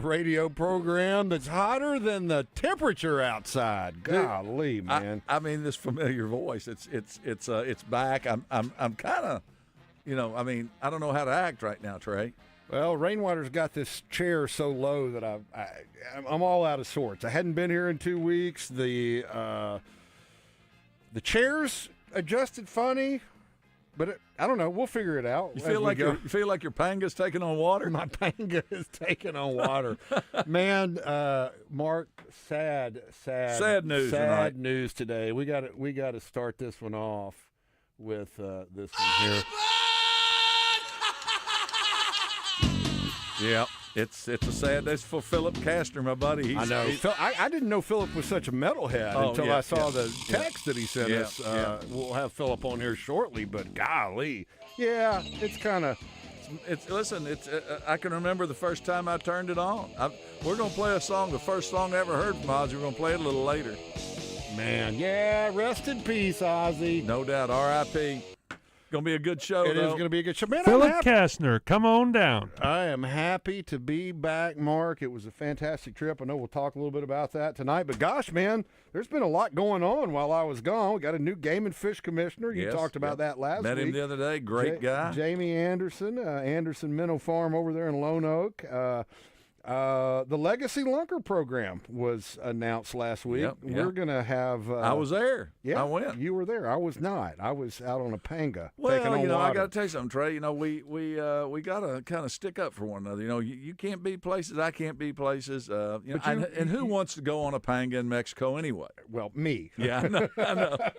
radio program that's hotter than the temperature outside. Golly, man! I mean, this familiar voice. It's back. I'm kind of, I don't know how to act right now, Trey. Well, Rainwater's got this chair so low that I'm all out of sorts. I hadn't been here in 2 weeks. The chair's adjusted funny, but I don't know. We'll figure it out. You feel like your panga's taking on water? My panga is taking on water. Man, Mark, sad news. Sad news today. We got to start this one off with this one here. Yeah, it's a sad day for Philip Castner, my buddy. I know. I didn't know Philip was such a metalhead until I saw the text that he sent us. We'll have Philip on here shortly, but golly, it's kind of. I can remember the first time I turned it on. We're gonna play a song, the first song I ever heard from Ozzy. We're gonna play it a little later. Man, rest in peace, Ozzy. No doubt, R.I.P. Going to be a good show, It is going to be a good show. Man, Philip Castner, come on down. I am happy to be back, Mark. It was a fantastic trip. I know we'll talk a little bit about that tonight. But, gosh, man, there's been a lot going on while I was gone. We got a new game and fish commissioner. You talked about that last week. Met him the other day. Great guy. Jamie Anderson, Anderson Minnow Farm over there in Lone Oak. The Legacy Lunker program was announced last week. We're going to have I was there. Yeah, I went. You were there. I was not. I was out on a panga. Well, taking on water. I got to tell you something, Trey. We got to kind of stick up for one another. You can't be places. I can't be places. And who wants to go on a panga in Mexico anyway? Well, me. Yeah,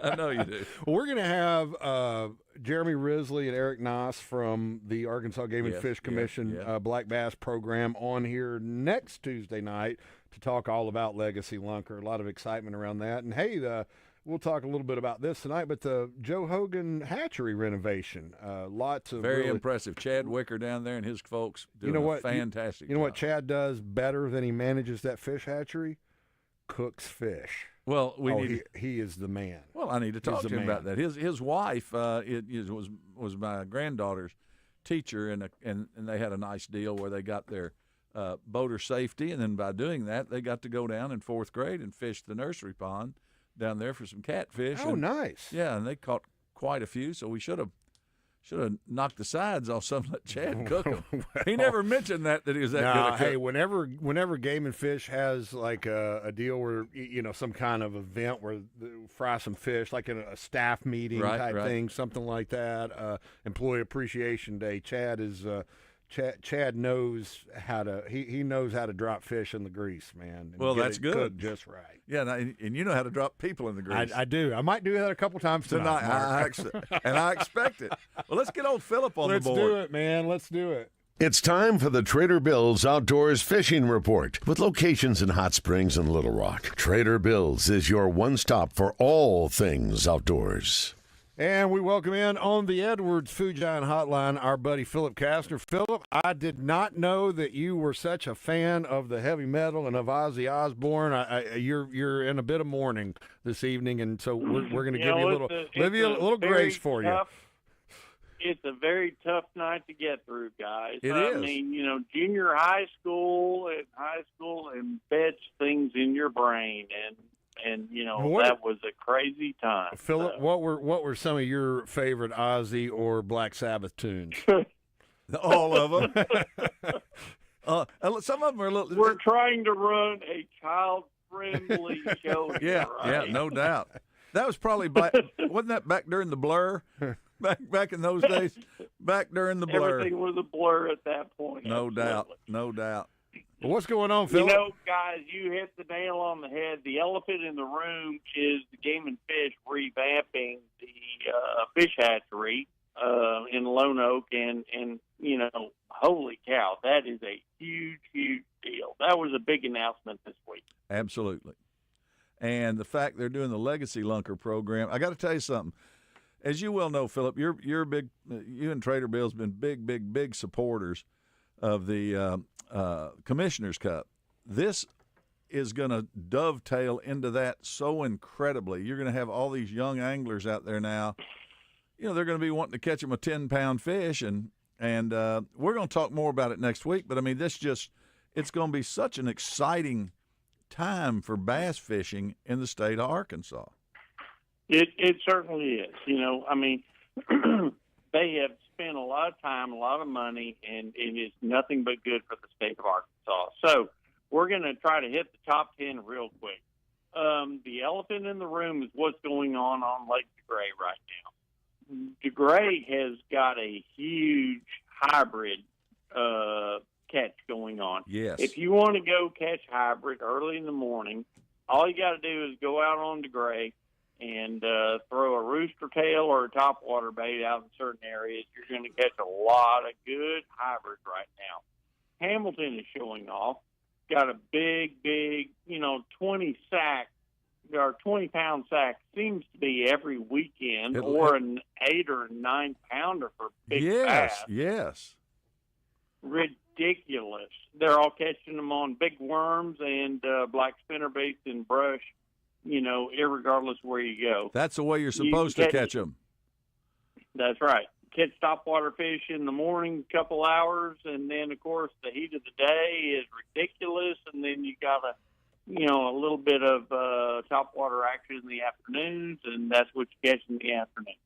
I know you do. Well, we're going to have Jeremy Risley and Eric Noss from the Arkansas Game and Fish Commission Black Bass program on here next Tuesday night to talk all about Legacy Lunker. A lot of excitement around that. And, hey, we'll talk a little bit about this tonight, but the Joe Hogan hatchery renovation, lots of very impressive. Chad Wicker down there and his folks doing a fantastic job. What Chad does better than he manages that fish hatchery? Cooks fish. Well, he is the man. Well, I need to talk to him about that. His wife was my granddaughter's teacher, and they had a nice deal where they got their boater safety, and then by doing that, they got to go down in fourth grade and fish the nursery pond down there for some catfish. Oh, nice. Yeah, and they caught quite a few, so we should have knocked the sides off some and let Chad cook them. Well, he never mentioned that he was that good a cook. Hey, whenever Game and Fish has like a deal where, some kind of event where they fry some fish, like in a staff meeting type thing, something like that, Employee Appreciation Day, Chad knows how to he knows how to drop fish in the grease, man. Well, that's good. Cooked just right. Yeah, and you know how to drop people in the grease. I do. I might do that a couple times tonight. I expect it. Well, let's get old Philip on the board. Let's do it, man. Let's do it. It's time for the Trader Bill's Outdoors Fishing Report. With locations in Hot Springs and Little Rock, Trader Bill's is your one stop for all things outdoors. And we welcome in on the Edwards Food Giant Hotline our buddy Philip Castner. Philip, I did not know that you were such a fan of the heavy metal and of Ozzy Osbourne. You're in a bit of mourning this evening, and so we're going to give you a little grace for you. It's a very tough night to get through, guys. It is. I mean, junior high school embeds things in your brain, and that was a crazy time. Philip, what were some of your favorite Ozzy or Black Sabbath tunes? All of them. Some of them are a little. We're trying to run a child-friendly show. Yeah, no doubt. That was probably wasn't that back during the Blur? Back in those days, back during the Blur. Everything was a blur at that point. No doubt. Well, what's going on, Phil? Guys, you hit the nail on the head. The elephant in the room is the Game and Fish revamping the fish hatchery in Lone Oak, and holy cow, that is a huge, huge deal. That was a big announcement this week. Absolutely. And the fact they're doing the Legacy Lunker program, I got to tell you something. As you well know, Philip, you're big. You and Trader Bill's been big supporters of the Commissioner's Cup. This is going to dovetail into that so incredibly. You're going to have all these young anglers out there now. They're going to be wanting to catch them a 10-pound fish, and we're going to talk more about it next week. But I mean, this just it's going to be such an exciting time for bass fishing in the state of Arkansas. It certainly is. I mean, they have spent a lot of time, a lot of money, and it is nothing but good for the state of Arkansas. So we're going to try to hit the top 10 real quick. The elephant in the room is what's going on Lake DeGray right now. DeGray has got a huge hybrid catch going on. Yes. If you want to go catch hybrid early in the morning, all you got to do is go out on DeGray and throw a rooster tail or a topwater bait out in certain areas. You're going to catch a lot of good hybrids right now. Hamilton is showing off. Got a big, 20 sack or 20-pound sack seems to be every weekend, or an 8 or 9 pounder for big bass. Yes. Ridiculous. They're all catching them on big worms and black spinnerbaits and brush, irregardless where you go. That's the way you're supposed to catch them. That's right. Catch topwater fish in the morning, couple hours, and then, of course, the heat of the day is ridiculous, and then you got a little bit of topwater action in the afternoons, and that's what you catch in the afternoons.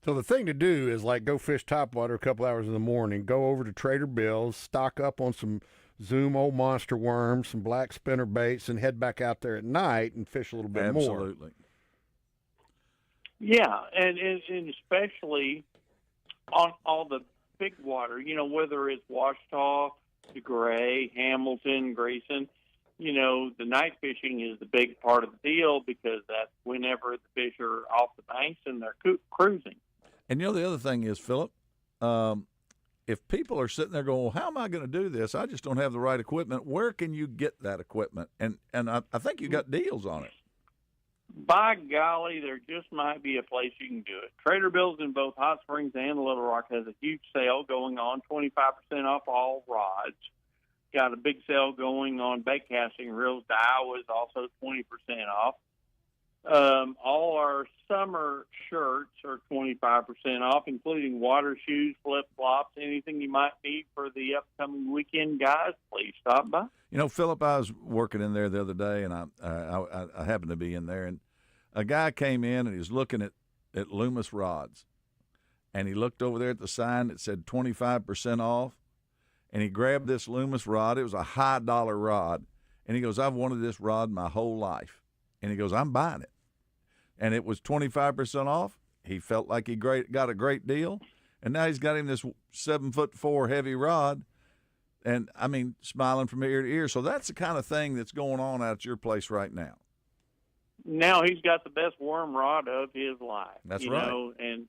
So the thing to do is go fish topwater a couple hours in the morning, go over to Trader Bill's, stock up on some Zoom old monster worms, some black spinner baits, and head back out there at night and fish a little bit more. Absolutely. Yeah, and especially on all the big water, whether it's Washita, DeGray, Hamilton, Grayson, the night fishing is the big part of the deal because that's whenever the fish are off the banks and they're cruising. And the other thing is, Philip, if people are sitting there going, well, how am I going to do this? I just don't have the right equipment. Where can you get that equipment? And I think you got deals on it. By golly, there just might be a place you can do it. Trader Bill's in both Hot Springs and Little Rock has a huge sale going on, 25% off all rods. Got a big sale going on bait casting reels. Iowa is also 20% off. All our summer shirts are 25% off, including water shoes, flip-flops, anything you might need for the upcoming weekend, guys. Please stop by. Philip, I was working in there the other day, and I happened to be in there, and a guy came in, and he was looking at Loomis rods, and he looked over there at the sign that said 25% off, and he grabbed this Loomis rod. It was a high-dollar rod, and he goes, I've wanted this rod my whole life, and he goes, I'm buying it. And it was 25% off. He felt like he got a great deal, and now he's got him this 7'4" heavy rod, and I mean, smiling from ear to ear. So that's the kind of thing that's going on out at your place right now. Now he's got the best worm rod of his life. That's you right. know, and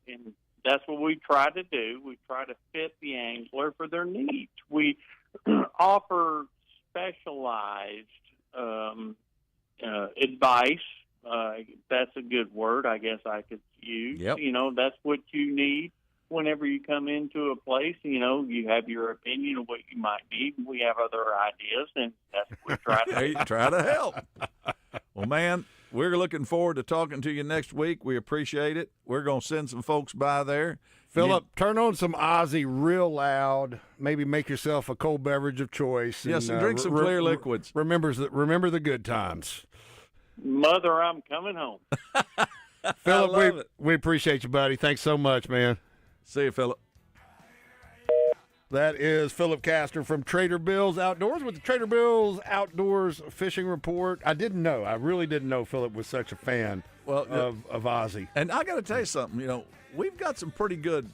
that's what we try to do. We try to fit the angler for their needs. We offer specialized advice. That's a good word, I guess I could use. Yep. You know, that's what you need whenever you come into a place. You know, you have your opinion of what you might need. We have other ideas, and that's what we try to do. Try to help. Well, man, we're looking forward to talking to you next week. We appreciate it. We're going to send some folks by there. Philip, turn on some Ozzy real loud. Maybe make yourself a cold beverage of choice. Yes, and drink some clear liquids. Remember the good times. Mother, I'm coming home. Philip, we appreciate you, buddy. Thanks so much, man. See you, Philip. That is Philip Castner from Trader Bill's Outdoors with the Trader Bill's Outdoors Fishing Report. I really didn't know Philip was such a fan of Ozzy. And I got to tell you something. You know, we've got some pretty good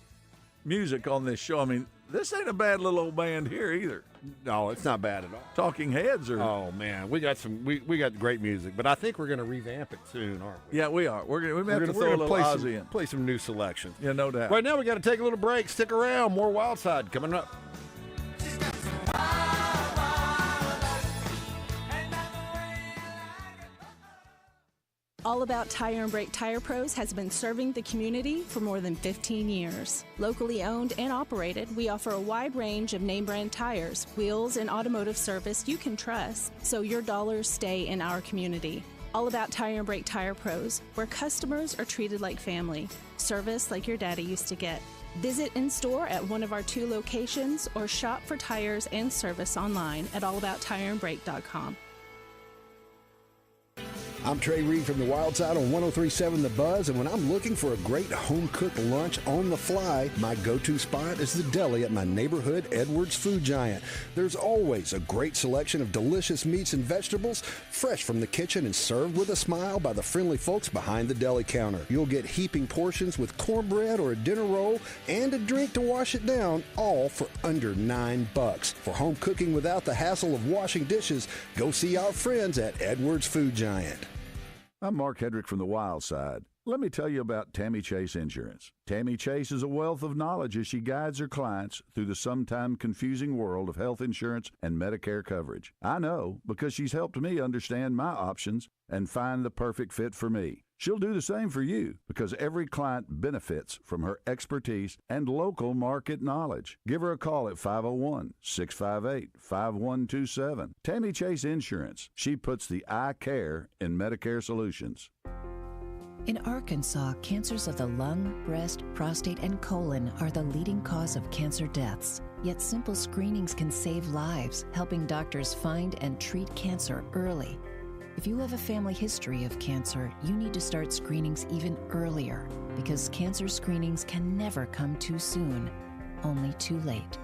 music on this show. I mean, this ain't a bad little old band here either. No, it's not bad at all. Talking Heads are. Oh man, we got great music, but I think we're going to revamp it soon, aren't we? Yeah, we are. We're going to throw a little Ozzy in. Play some new selections. Yeah, no doubt. Right now, we got to take a little break. Stick around. More Wild Side coming up. All About Tire and Brake Tire Pros has been serving the community for more than 15 years. Locally owned and operated, we offer a wide range of name brand tires, wheels, and automotive service you can trust, so your dollars stay in our community. All About Tire and Brake Tire Pros, where customers are treated like family, service like your daddy used to get. Visit in-store at one of our 2 locations or shop for tires and service online at allabouttireandbrake.com. I'm Trey Reid from the Wild Side on 103.7 The Buzz, and when I'm looking for a great home-cooked lunch on the fly, my go-to spot is the deli at my neighborhood Edwards Food Giant. There's always a great selection of delicious meats and vegetables, fresh from the kitchen and served with a smile by the friendly folks behind the deli counter. You'll get heaping portions with cornbread or a dinner roll and a drink to wash it down, all for under $9. For home cooking without the hassle of washing dishes, go see our friends at Edwards Food Giant. I'm Mark Hedrick from the Wild Side. Let me tell you about Tammy Chase Insurance. Tammy Chase is a wealth of knowledge as she guides her clients through the sometimes confusing world of health insurance and Medicare coverage. I know because she's helped me understand my options and find the perfect fit for me. She'll do the same for you because every client benefits from her expertise and local market knowledge. Give her a call at 501-658-5127. Tammy Chase Insurance. She puts the I care in Medicare solutions. In Arkansas, cancers of the lung, breast, prostate, and colon are the leading cause of cancer deaths. Yet simple screenings can save lives, helping doctors find and treat cancer early. If you have a family history of cancer, you need to start screenings even earlier because cancer screenings can never come too soon, only too late.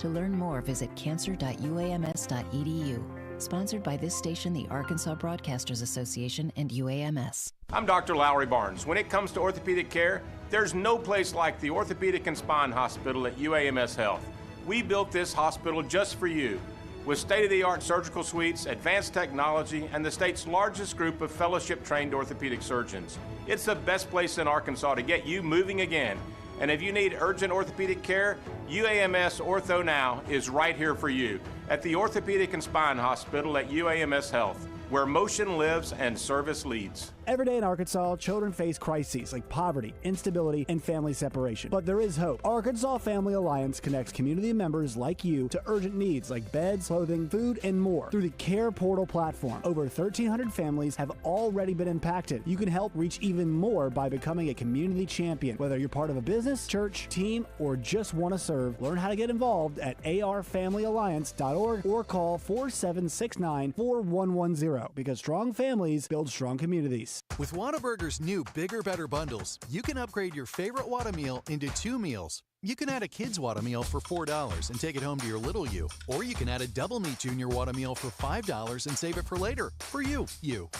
To learn more, visit cancer.uams.edu. Sponsored by this station, the Arkansas Broadcasters Association, and UAMS. I'm Dr. Lowry Barnes. When it comes to orthopedic care, there's no place like the Orthopedic and Spine Hospital at UAMS Health. We built this hospital just for you, with state-of-the-art surgical suites, advanced technology, and the state's largest group of fellowship-trained orthopedic surgeons. It's the best place in Arkansas to get you moving again. And if you need urgent orthopedic care, UAMS Ortho Now is right here for you at the Orthopedic and Spine Hospital at UAMS Health, where motion lives and service leads. Every day in Arkansas, children face crises like poverty, instability, and family separation. But there is hope. Arkansas Family Alliance connects community members like you to urgent needs like beds, clothing, food, and more through the Care Portal platform. Over 1,300 families have already been impacted. You can help reach even more by becoming a community champion. Whether you're part of a business, church, team, or just want to serve, learn how to get involved at arfamilyalliance.org or call 4769-4110 because strong families build strong communities. With Whataburger's new Bigger Better Bundles, you can upgrade your favorite Whata meal into 2 meals. You can add a Kids Whata meal for $4 and take it home to your little you. Or you can add a Double Meat Junior Whata meal for $5 and save it for later. For you.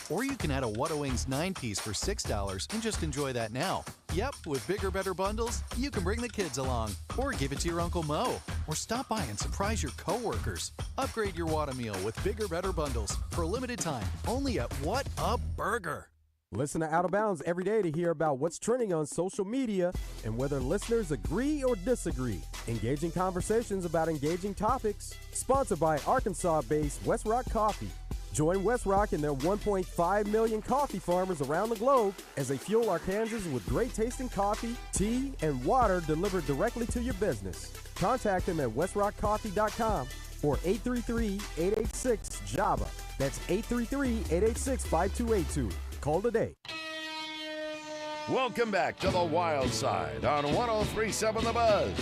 Or you can add a Whata Wings 9-piece for $6 and just enjoy that now. Yep, with Bigger Better Bundles, you can bring the kids along. Or give it to your Uncle Mo. Or stop by and surprise your coworkers. Upgrade your Whata meal with Bigger Better Bundles for a limited time. Only at What a Burger. Listen to Out of Bounds every day to hear about what's trending on social media and whether listeners agree or disagree. Engaging conversations about engaging topics. Sponsored by Arkansas-based West Rock Coffee. Join West Rock and their 1.5 million coffee farmers around the globe as they fuel Arkansans with great-tasting coffee, tea, and water delivered directly to your business. Contact them at westrockcoffee.com or 833-886-JAVA. That's 833-886-5282. Call today. Welcome back to the Wild Side on 103.7 The Buzz.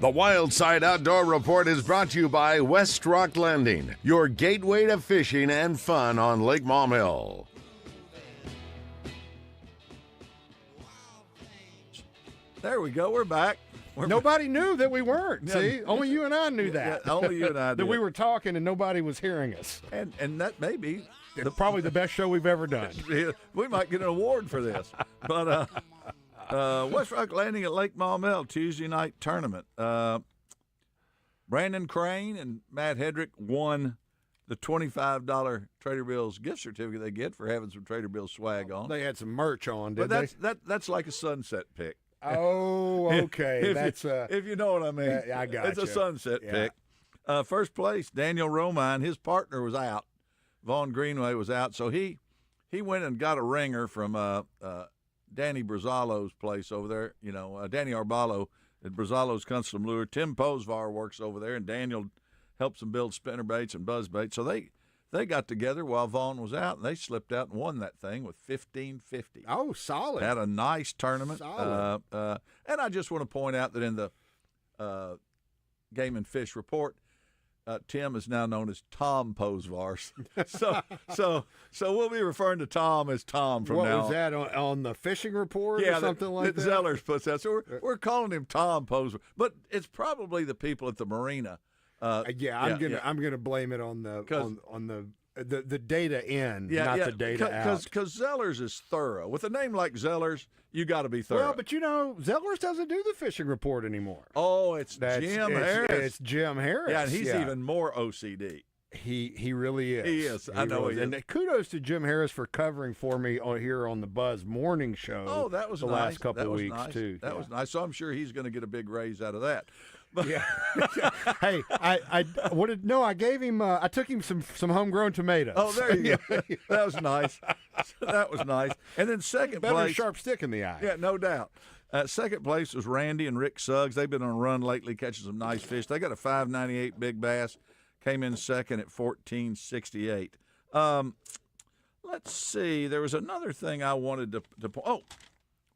The Wild Side Outdoor Report is brought to you by West Rock Landing, your gateway to fishing and fun on Lake Maumelle. There we go. We're back. Nobody knew that we weren't. Yeah. See, only you and I knew that. Yeah, only you and I did. That we were talking and nobody was hearing us. And that may be probably the best show we've ever done. We might get an award for this. But West Rock Landing at Lake Maumelle Tuesday night tournament. Brandon Crane and Matt Hedrick won the $25 Trader Bill's gift certificate they get for having some Trader Bill's swag on. They had some merch on, didn't they? That's like a sunset pick. Oh, okay. If you know what I mean. I got It's a sunset pick. First place, Daniel Romine. His partner was out. Vaughn Greenway was out. So he went and got a ringer from Danny Brazzalo's place over there. You know, Danny Arballo at Brazzalo's Custom Lure. Tim Posvar works over there, and Daniel helps them build spinner baits and buzz baits. So they They got together while Vaughn was out, and they slipped out and won that thing with 15-50. Oh, solid. Had a nice tournament. Solid. And I just want to point out that in the Game and Fish report, Tim is now known as Tom Posvars. so we'll be referring to Tom as Tom from now on. What was that on the fishing report or something like that? Zellers puts that. So we're calling him Tom Posvars. But it's probably the people at the marina. I'm gonna blame it on the data in, not the data out. Because Zellers is thorough. With a name like Zellers, you got to be thorough. Well, but Zellers doesn't do the fishing report anymore. Oh, it's Jim Harris. It's Jim Harris. Yeah, and he's even more OCD. He really is. He is. I know he is. And kudos to Jim Harris for covering for me here on the Buzz Morning Show. Oh, that was the nice. last couple of weeks nice. too. That was nice. So I'm sure he's going to get a big raise out of that. But yeah. Hey, I gave him. I took him some homegrown tomatoes. Oh, there you go. That was nice. That was nice. And then second Better place, sharp stick in the eye. Yeah, no doubt. Second place was Randy and Rick Suggs. They've been on a run lately, catching some nice fish. They got a 5.98 big bass. Came in second at 14.68. Let's see. There was another thing I wanted to point. Oh,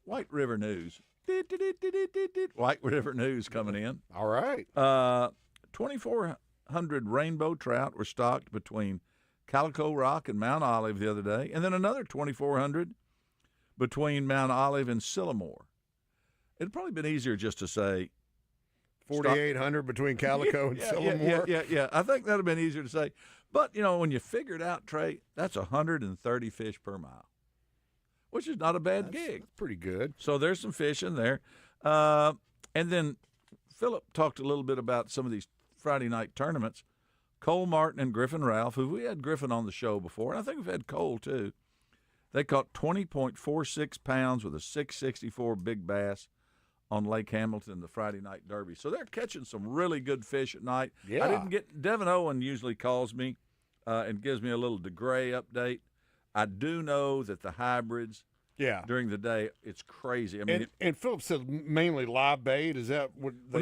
White River News. White River News coming in. All right. 2,400 rainbow trout were stocked between Calico Rock and Mount Olive the other day, and then another 2,400 between Mount Olive and Sillamore. It'd probably been easier just to say 4,800 between Calico and Sillamore. Yeah. I think that would have been easier to say. But, when you figure it out, Trey, that's 130 fish per mile, which is not a bad gig. That's pretty good. So there's some fish in there. And then Philip talked a little bit about some of these Friday night tournaments. Cole Martin and Griffin Ralph, who we had Griffin on the show before, and I think we've had Cole too. They caught 20.46 pounds with a 664 big bass on Lake Hamilton, the Friday night derby. So they're catching some really good fish at night. Yeah. I didn't get – Devin Owen usually calls me and gives me a little DeGray update. I do know that the hybrids during the day, it's crazy. I mean, and Philip said mainly live bait. Is that what they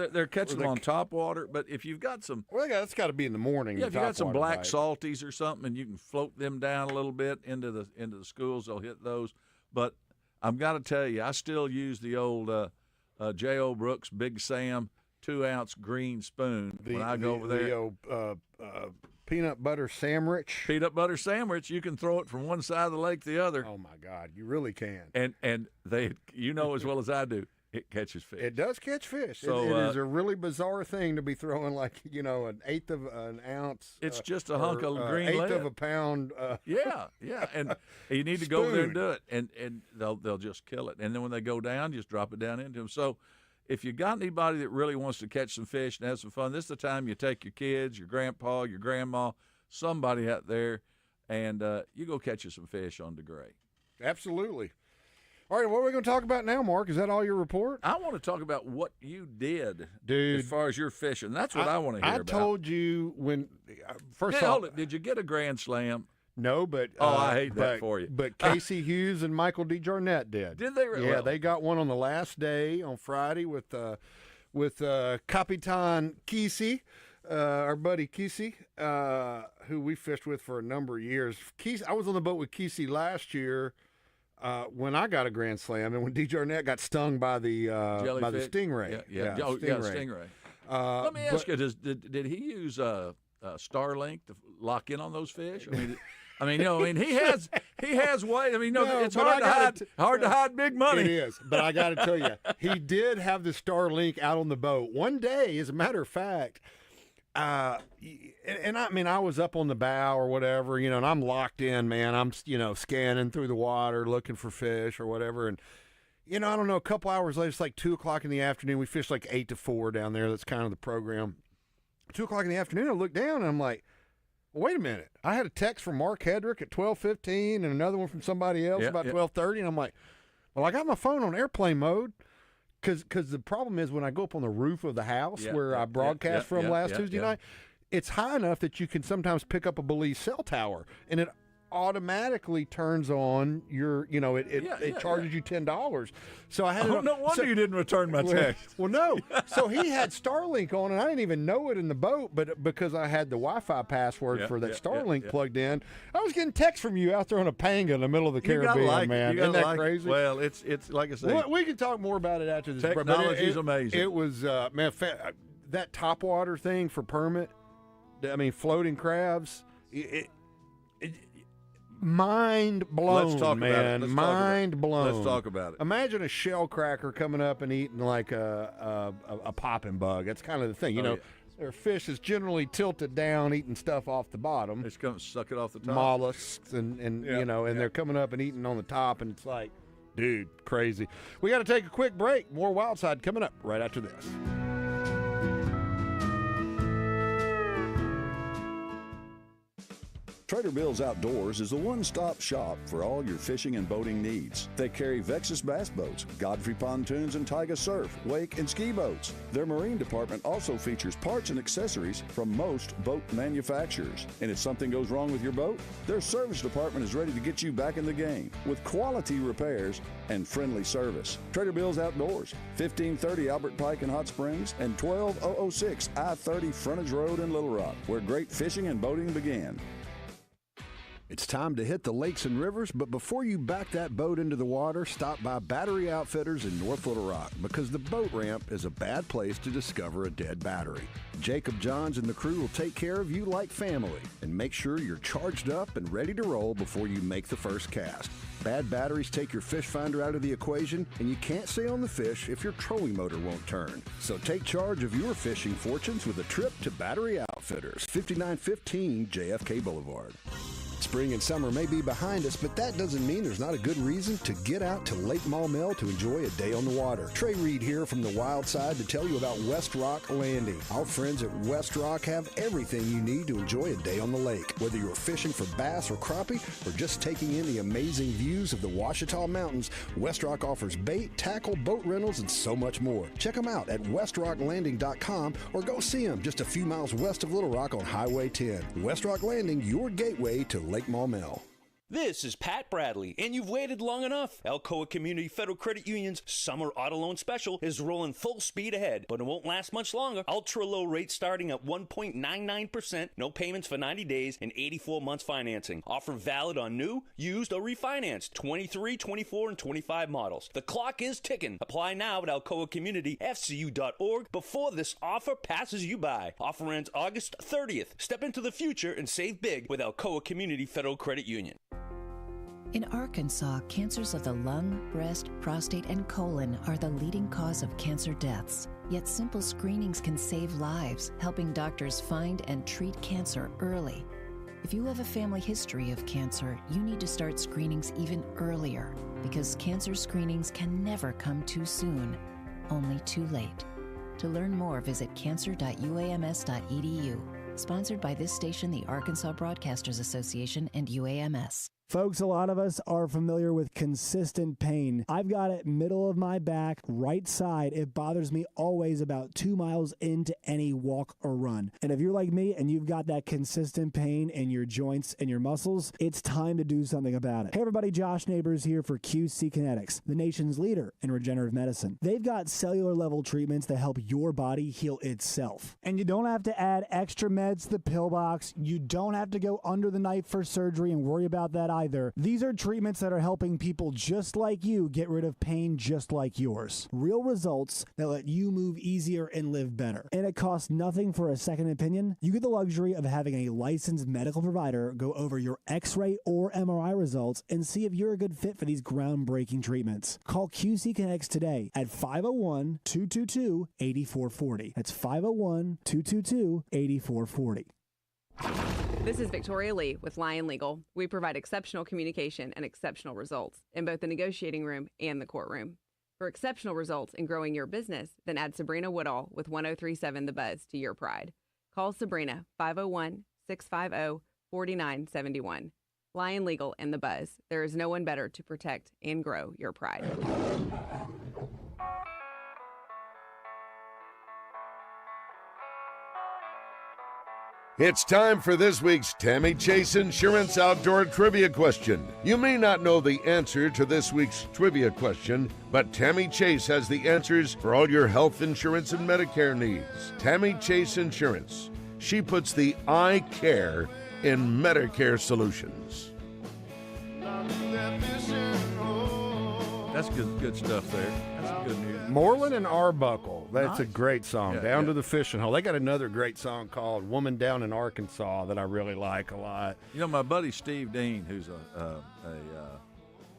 they're catching them on top water. But if you've got some – well, that's got to be in the morning. Yeah, if you got some black salties or something and you can float them down a little bit into the schools, they'll hit those. But I've got to tell you, I still use the old J.O. Brooks Big Sam 2-ounce green spoon when I go over there. The old peanut butter sandwich. Peanut butter sandwich. You can throw it from one side of the lake to the other. Oh my God, you really can. And they, as well as I do, it catches fish. It does catch fish. So, it is a really bizarre thing to be throwing an eighth of an ounce. It's just a hunk of green eighth lead. of a pound. Yeah, and you need to go over there and do it, and they'll just kill it. And then when they go down, just drop it down into them. So if you got anybody that really wants to catch some fish and have some fun, this is the time you take your kids, your grandpa, your grandma, somebody out there, and you go catch you some fish on DeGray. Absolutely. All right, what are we going to talk about now, Mark? Is that all your report? I want to talk about what you did, dude, as far as your fishing. That's what I want to hear about. I told you when first hold it. Did you get a Grand Slam? No, but I hate that for you. But Casey Hughes and Michael DeJarnette did. Did they really? Yeah, they got one on the last day on Friday with Capitan Kesey, our buddy Kesey, who we fished with for a number of years. I was on the boat with Kesey last year when I got a Grand Slam, and when DeJarnette got stung by the stingray. Stingray. Let me ask you: did he use Starlink to lock in on those fish? I mean, he has way. I mean, it's hard to hide big money. It is, but I got to tell you, he did have the Starlink out on the boat one day. As a matter of fact, and I was up on the bow or whatever, and I'm locked in, man. I'm scanning through the water looking for fish or whatever, and I don't know. A couple hours later, it's like 2:00 in the afternoon. We fished like 8 to 4 down there. That's kind of the program. 2:00 in the afternoon, I look down and I'm like, wait a minute. I had a text from Mark Hedrick at 12:15 and another one from somebody else about 12:30, and I'm like, well, I got my phone on airplane mode because the problem is when I go up on the roof of the house where I broadcast from last Tuesday night, it's high enough that you can sometimes pick up a Belize cell tower, and it automatically turns on your, it charges you $10. So I had no wonder you didn't return my text. Well, no. So he had Starlink on, and I didn't even know it in the boat, but because I had the Wi-Fi password for that Starlink plugged in, I was getting texts from you out there on a Panga in the middle of the Caribbean, man. Isn't that crazy? Well, it's like I say. We can talk more about it after this. Technology's amazing. It was, man, that topwater thing for permit, floating crabs, mind blown, Let's talk man. About it. Mind blown. Let's talk about it. Imagine a shell cracker coming up and eating like a popping bug. That's kind of the thing. Their fish is generally tilted down, eating stuff off the bottom. It's going to suck it off the top. Mollusks and they're coming up and eating on the top, and it's like, dude, crazy. We got to take a quick break. More Wildside coming up right after this. Trader Bill's Outdoors is a one-stop shop for all your fishing and boating needs. They carry Vexus bass boats, Godfrey pontoons, and Taiga surf, wake, and ski boats. Their marine department also features parts and accessories from most boat manufacturers. And if something goes wrong with your boat, their service department is ready to get you back in the game with quality repairs and friendly service. Trader Bill's Outdoors, 1530 Albert Pike in Hot Springs and 12006 I-30 Frontage Road in Little Rock, where great fishing and boating began. It's time to hit the lakes and rivers, but before you back that boat into the water, stop by Battery Outfitters in North Little Rock, because the boat ramp is a bad place to discover a dead battery. Jacob Johns and the crew will take care of you like family and make sure you're charged up and ready to roll before you make the first cast. Bad batteries take your fish finder out of the equation, and you can't stay on the fish if your trolling motor won't turn. So take charge of your fishing fortunes with a trip to Battery Outfitters, 5915 JFK Boulevard. Spring and summer may be behind us, but that doesn't mean there's not a good reason to get out to Lake Maumelle to enjoy a day on the water. Trey Reid here from the Wild Side to tell you about West Rock Landing. Our friends at West Rock have everything you need to enjoy a day on the lake. Whether you're fishing for bass or crappie or just taking in the amazing views of the Ouachita Mountains, West Rock offers bait, tackle, boat rentals, and so much more. Check them out at westrocklanding.com or go see them just a few miles west of Little Rock on Highway 10. West Rock Landing, your gateway to Lake Maumelle. This is Pat Bradley, and you've waited long enough. Alcoa Community Federal Credit Union's Summer Auto Loan Special is rolling full speed ahead, but it won't last much longer. Ultra low rates starting at 1.99%, no payments for 90 days, and 84 months financing. Offer valid on new, used, or refinanced 23, 24, and 25 models. The clock is ticking. Apply now at alcoacommunityfcu.org before this offer passes you by. Offer ends August 30th. Step into the future and save big with Alcoa Community Federal Credit Union. In Arkansas, cancers of the lung, breast, prostate, and colon are the leading cause of cancer deaths. Yet simple screenings can save lives, helping doctors find and treat cancer early. If you have a family history of cancer, you need to start screenings even earlier, because cancer screenings can never come too soon, only too late. To learn more, visit cancer.uams.edu. Sponsored by this station, the Arkansas Broadcasters Association, and UAMS. Folks, a lot of us are familiar with consistent pain. I've got it middle of my back, right side. It bothers me always about 2 miles into any walk or run. And if you're like me and you've got that consistent pain in your joints and your muscles, it's time to do something about it. Hey everybody, Josh Neighbors here for QC Kinetics, the nation's leader in regenerative medicine. They've got cellular level treatments that help your body heal itself. And you don't have to add extra meds to the pill box. You don't have to go under the knife for surgery and worry about that either. These are treatments that are helping people just like you get rid of pain just like yours. Real results that let you move easier and live better. And it costs nothing for a second opinion. You get the luxury of having a licensed medical provider go over your X-ray or MRI results and see if you're a good fit for these groundbreaking treatments. Call QC Kinetics today at 501-222-8440. That's 501-222-8440. This is Victoria Lee with Lion Legal. We provide exceptional communication and exceptional results in both the negotiating room and the courtroom. For exceptional results in growing your business, then add Sabrina Woodall with 1037 The Buzz to your pride. Call Sabrina 501-650-4971. Lion Legal and The Buzz. There is no one better to protect and grow your pride. It's time for this week's Tammy Chase Insurance Outdoor Trivia Question. You may not know the answer to this week's trivia question, but Tammy Chase has the answers for all your health insurance and Medicare needs. Tammy Chase Insurance. She puts the I care in Medicare solutions. That's good stuff there. That's good news. Moreland and Arbuckle. That's a great song. Yeah, Down to the Fishing Hole. They got another great song called Woman Down in Arkansas that I really like a lot. You know, my buddy Steve Dean, who's a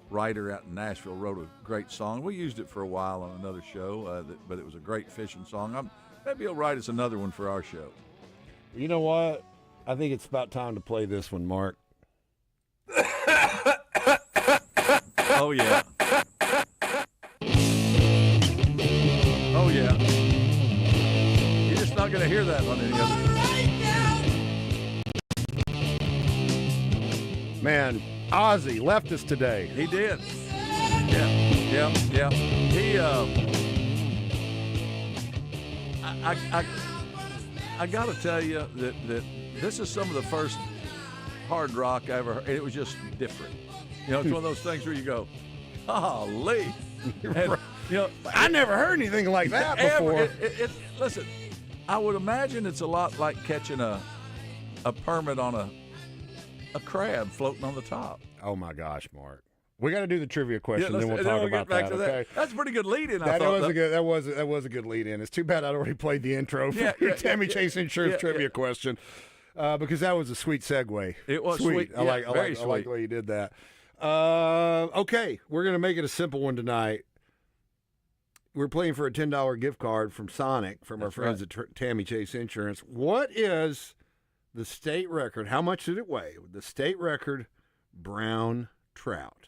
writer out in Nashville, wrote a great song. We used it for a while on another show, but it was a great fishing song. Maybe he'll write us another one for our show. You know what? I think it's about time to play this one, Mark. Oh, yeah. Oh, yeah. You're just not going to hear that on any other. Man, Ozzy left us today. He did. Yeah. He, I got to tell you that this is some of the first hard rock I ever heard. It was just different. You know, it's one of those things where you go, golly. And, you know, I never heard anything like that before. Listen, I would imagine it's a lot like catching a permit on a crab floating on the top. Oh, my gosh, Mark. We got to do the trivia question, Yeah, then we'll talk about that. Okay? That's a pretty good lead-in. That was a good lead-in. It's too bad I already played the intro for your Tammy Chase Insurance trivia question, because that was a sweet segue. It was sweet. I like the way you did that. Okay, we're gonna make it a simple one tonight. We're playing for a $10 gift card from Sonic from our friends at Tammy Chase Insurance. What is the state record? How much did it weigh? The state record brown trout.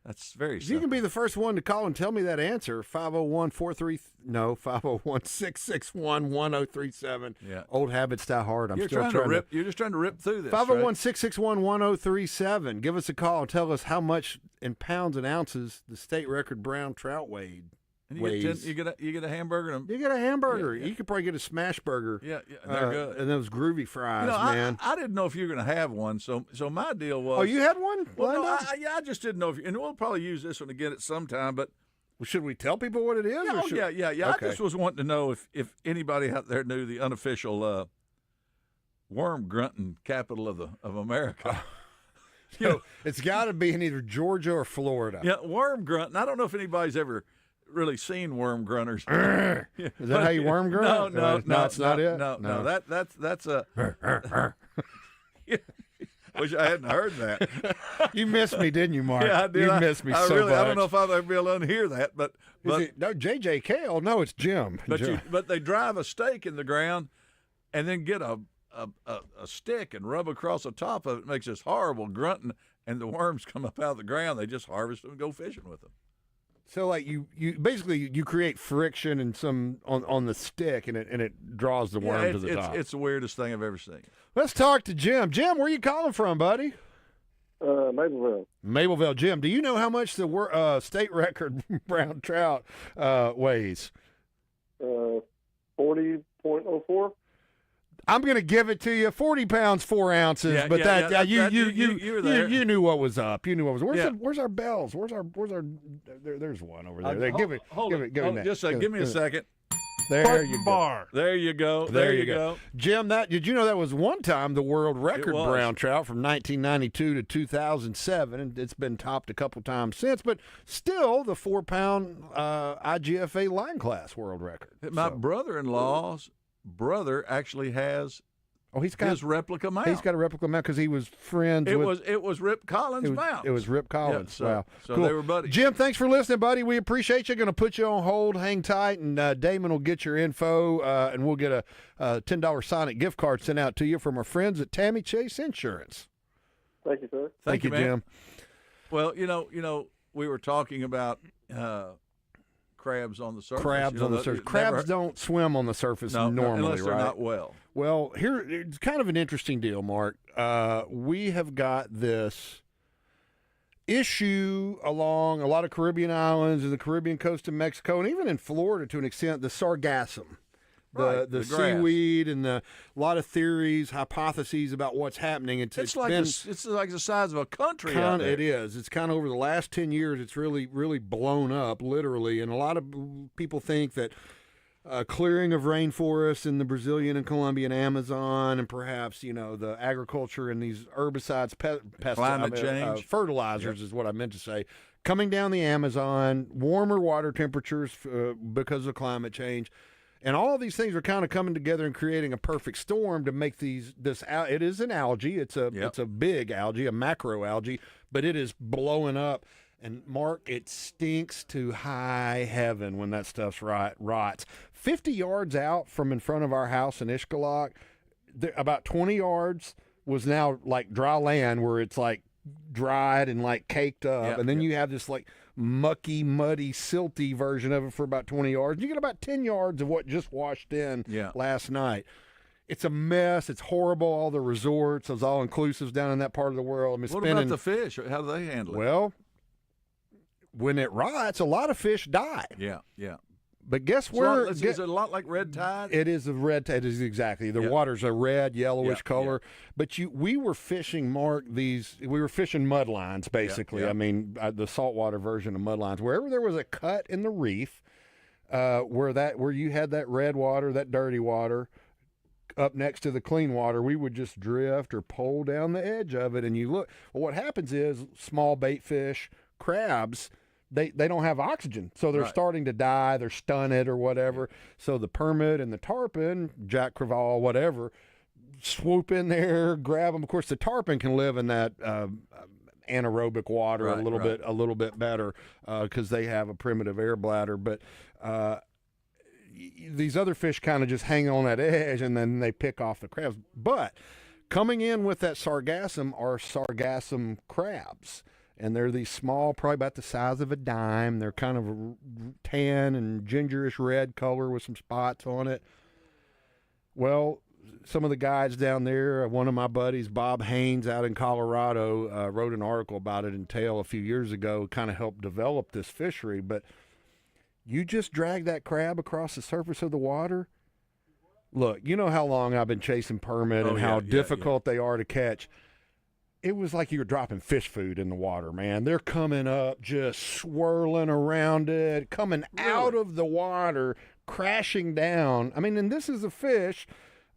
That's very simple. You can be the first one to call and tell me that answer. 501-661-1037. Yeah. Old habits die hard. You're just trying to rip through this. 501-661-1037. Give us a call and tell us how much in pounds and ounces the state record brown trout weighed. And you get a hamburger. You get a hamburger. Yeah. You could probably get a smash burger. Yeah, they're good. And those groovy fries, man. I didn't know if you were going to have one, so my deal was. Oh, you had one? Well, no, I just didn't know if. And we'll probably use this one again at some time. But should we tell people what it is? Yeah, Okay. I just was wanting to know if anybody out there knew the unofficial worm grunting capital of America. You know, it's got to be in either Georgia or Florida. Yeah, worm grunting. I don't know if anybody's ever really seen worm grunters. Is that how you worm grunt? No, it's not it. No. That's a. Wish I hadn't heard that. You missed me, didn't you, Mark? Yeah, I did. You missed me so much. I don't know if I'll ever be able to unhear that, but no, J.J. Cale. No, it's Jim. But they drive a stake in the ground, and then get a stick and rub across the top of it. It makes this horrible grunting, and the worms come up out of the ground. They just harvest them and go fishing with them. So, like, you basically you create friction and some on the stick, and it draws the worm to the top. It's the weirdest thing I've ever seen. Let's talk to Jim. Jim, where are you calling from, buddy? Mableville. Mableville. Jim, do you know how much the state record brown trout weighs? 40.04. I'm going to give it to you. 40 pounds, 4 ounces. You were there. You knew what was up. You knew what was. Where's our bells? Where's our? There's one over there. Give me a second. There you go. There you go. There you go. Jim, did you know that was one time the world record brown trout from 1992 to 2007, and it's been topped a couple times since, but still the 4-pound IGFA line class world record. My brother-in-law's brother actually has his replica mount. He's got a replica mount because he was friends with... It was Rip Collins' mount. It was Rip Collins. Yeah, so cool. They were buddies. Jim, thanks for listening, buddy. We appreciate you. Going to put you on hold. Hang tight, and Damon will get your info, and we'll get a $10 Sonic gift card sent out to you from our friends at Tammy Chase Insurance. Thank you, sir. Thank you, Jim. Well, you know, we were talking about crabs on the surface. Crabs don't swim on the surface normally, unless they're right? not well. Well, here it's kind of an interesting deal, Mark. We have got this issue along a lot of Caribbean islands and the Caribbean coast of Mexico, and even in Florida to an extent, the sargassum. the seaweed and a lot of theories, hypotheses about what's happening. It's like the size of a country out there. It is. It's kind of over the last 10 years, it's really, really blown up, literally. And a lot of people think that clearing of rainforests in the Brazilian and Colombian Amazon, and perhaps, the agriculture and these herbicides, climate change, fertilizers is what I meant to say, coming down the Amazon, warmer water temperatures because of climate change. And all of these things are kind of coming together and creating a perfect storm to make it is an algae. It's a big algae, a macroalgae, but it is blowing up. And Mark, it stinks to high heaven when that stuff rots. 50 yards out from in front of our house in Ishkalak, about 20 yards was now like dry land where it's like dried and like caked up. And then you have this like mucky, muddy, silty version of it for about 20 yards. You get about 10 yards of what just washed in last night. It's a mess. It's horrible. All the resorts, those all-inclusives down in that part of the world. I mean, what about the fish? How do they handle it? Well, when it rots, a lot of fish die. Yeah. But guess where? Is it a lot like red tide? It is a red tide. It is exactly. The water's a red, yellowish color. But we were fishing, Mark, we were fishing mud lines, basically. I mean, the saltwater version of mud lines. Wherever there was a cut in the reef, where you had that red water, that dirty water, up next to the clean water, we would just drift or pull down the edge of it. And you look. Well, what happens is small bait fish, crabs, they don't have oxygen, so they're starting to die. They're stunted or whatever. So the permit and the tarpon, Jack Crevalle, whatever, swoop in there, grab them. Of course, the tarpon can live in that anaerobic water a little bit better because they have a primitive air bladder. But these other fish kind of just hang on that edge, and then they pick off the crabs. But coming in with that sargassum are sargassum crabs. And they're these small, probably about the size of a dime. They're kind of tan and gingerish red color with some spots on it. Well, some of the guys down there, one of my buddies, Bob Haynes out in Colorado, wrote an article about it in Tail a few years ago, kind of helped develop this fishery. But you just drag that crab across the surface of the water. Look, you know how long I've been chasing permit and how difficult they are to catch. It was like you were dropping fish food in the water, man. They're coming up, just swirling around it, coming out of the water, crashing down. I mean, and this is a fish,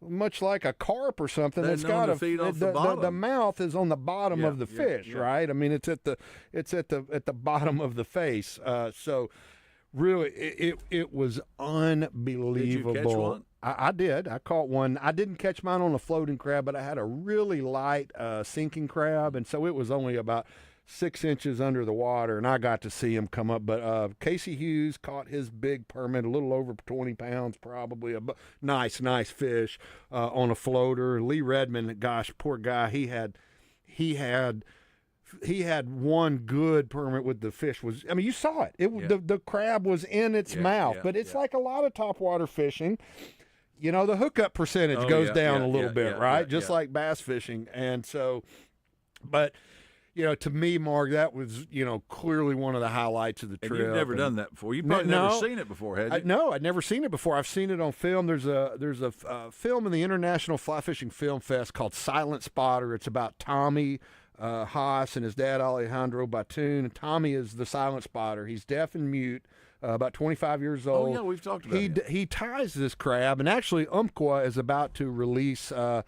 much like a carp or something. That's got to feed off the bottom. The mouth is on the bottom of the fish, right? I mean, it's at the bottom of the face. So, really, it was unbelievable. Did you catch one? I did. I caught one. I didn't catch mine on a floating crab, but I had a really light sinking crab, and so it was only about 6 inches under the water, and I got to see him come up. But Casey Hughes caught his big permit, a little over 20 pounds probably, a nice fish on a floater. Lee Redmond, gosh, poor guy, he had one good permit with the fish. I mean, you saw it. The crab was in its mouth, but it's like a lot of topwater fishing. You know, the hookup percentage goes down a little bit, right? Just like bass fishing. And so, but, to me, Mark, that was, clearly one of the highlights of the trip. And you've never done that before. You've probably never seen it before, had you? No, I'd never seen it before. I've seen it on film. There's a film in the International Fly Fishing Film Fest called Silent Spotter. It's about Tommy Haas and his dad, Alejandro Batun. Tommy is the silent spotter. He's deaf and mute. About 25 years old. Oh, yeah, we've talked about him. He ties this crab, and actually Umpqua is about to release a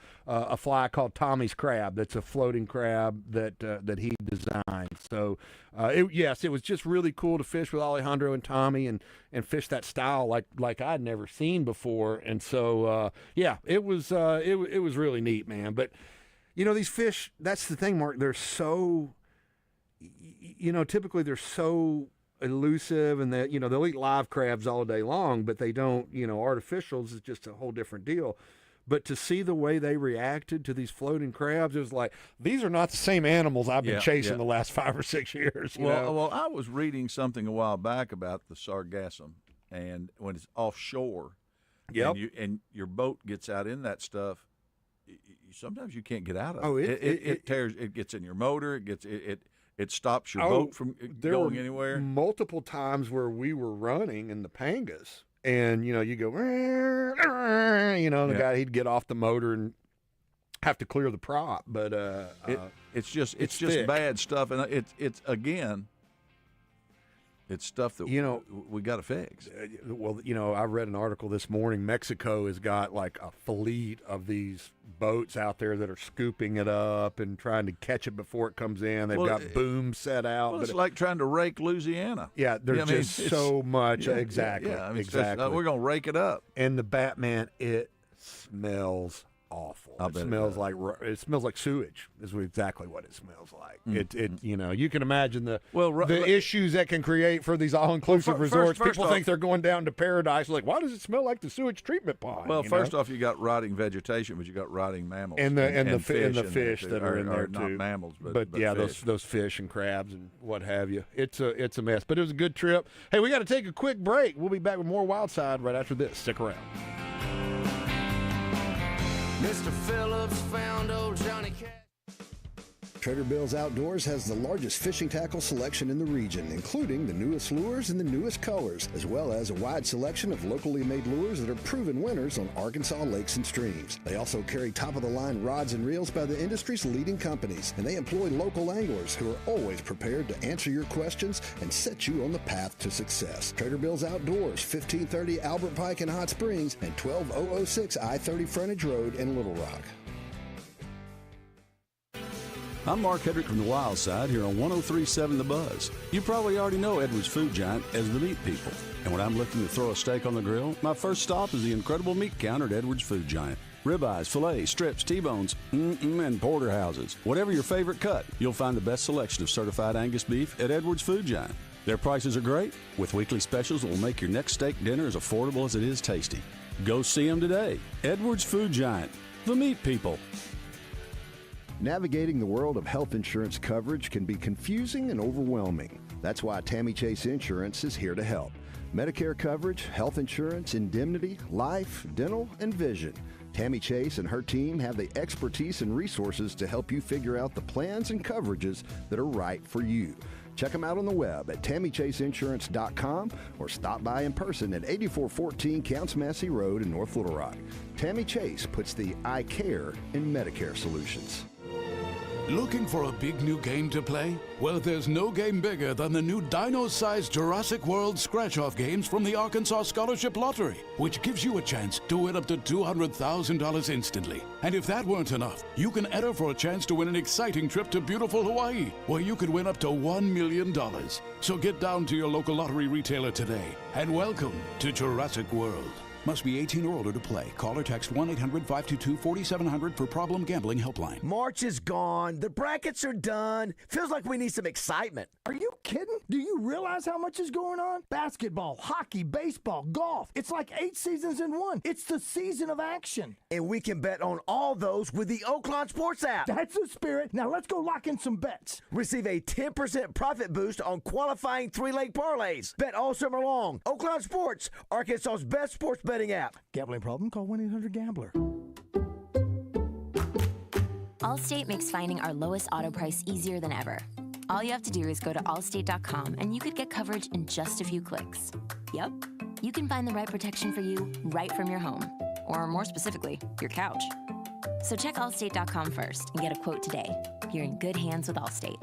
fly called Tommy's Crab. That's a floating crab that he designed. So, it was just really cool to fish with Alejandro and Tommy and fish that style like I'd never seen before. And so, it was really neat, man. But, these fish, that's the thing, Mark, they're so, typically they're so elusive, and that they'll eat live crabs all day long, but they don't, artificials is just a whole different deal. But to see the way they reacted to these floating crabs, it was like, these are not the same animals I've been chasing the last 5 or 6 years. Well, I was reading something a while back about the sargassum, and when it's offshore, and your boat gets out in that stuff, sometimes you can't get out of it. It tears. It gets in your motor. It stops your boat from going anywhere. Multiple times where we were running in the Pangas, And, you go, the guy, he'd get off the motor and have to clear the prop. But it's just thick. bad stuff. And it's again, it's stuff that we got to fix. Well, I read an article this morning. Mexico has got like a fleet of these boats out there that are scooping it up and trying to catch it before it comes in. They've got booms set out. Well, it's like trying to rake Louisiana. Yeah, there's just so much. Exactly. Yeah, exactly. We're going to rake it up. And the Batman, it smells awful. It smells like sewage. Is exactly what it smells like. You can imagine the issues that can create for these all-inclusive resorts. People think they're going down to paradise. Like, why does it smell like the sewage treatment pond? Well, first off, you got rotting vegetation, but you got rotting mammals and the fish that are in there not too. Mammals, but yeah, fish. those fish and crabs and what have you. It's a mess. But it was a good trip. Hey, we got to take a quick break. We'll be back with more Wild Side right after this. Stick around. Mr. Phillips found old Johnny Cash. Trader Bill's Outdoors has the largest fishing tackle selection in the region, including the newest lures and the newest colors, as well as a wide selection of locally made lures that are proven winners on Arkansas lakes and streams. They also carry top-of-the-line rods and reels by the industry's leading companies, and they employ local anglers who are always prepared to answer your questions and set you on the path to success. Trader Bill's Outdoors, 1530 Albert Pike in Hot Springs and 12006 I-30 Frontage Road in Little Rock. I'm Mark Hedrick from the Wild Side here on 103.7 The Buzz. You probably already know Edwards Food Giant as the meat people. And when I'm looking to throw a steak on the grill, my first stop is the incredible meat counter at Edwards Food Giant. Ribeyes, fillets, strips, T-bones, and porterhouses. Whatever your favorite cut, you'll find the best selection of certified Angus beef at Edwards Food Giant. Their prices are great, with weekly specials that will make your next steak dinner as affordable as it is tasty. Go see them today. Edwards Food Giant, the meat people. Navigating the world of health insurance coverage can be confusing and overwhelming. That's why Tammy Chase Insurance is here to help. Medicare coverage, health insurance, indemnity, life, dental, and vision. Tammy Chase and her team have the expertise and resources to help you figure out the plans and coverages that are right for you. Check them out on the web at TammyChaseInsurance.com or stop by in person at 8414 Counts Massey Road in North Little Rock. Tammy Chase puts the I care in Medicare solutions. Looking for a big new game to play? Well, there's no game bigger than the new dino-sized Jurassic World scratch-off games from the Arkansas Scholarship Lottery, which gives you a chance to win up to $200,000 instantly. And if that weren't enough, you can enter for a chance to win an exciting trip to beautiful Hawaii, where you could win up to $1 million. So get down to your local lottery retailer today, and welcome to Jurassic World. Must be 18 or older to play. Call or text 1-800-522-4700 for Problem Gambling Helpline. March is gone. The brackets are done. Feels like we need some excitement. Are you kidding? Do you realize how much is going on? Basketball, hockey, baseball, golf. It's like 8 seasons in one. It's the season of action. And we can bet on all those with the Oaklawn Sports app. That's the spirit. Now let's go lock in some bets. Receive a 10% profit boost on qualifying 3-leg parlays. Bet all summer long. Oaklawn Sports, Arkansas's best sports betting app. Gambling problem? Call 1-800-GAMBLER. Allstate makes finding our lowest auto price easier than ever. All you have to do is go to allstate.com and you could get coverage in just a few clicks. Yep, you can find the right protection for you right from your home, or more specifically, your couch. So check allstate.com first and get a quote today. You're in good hands with Allstate.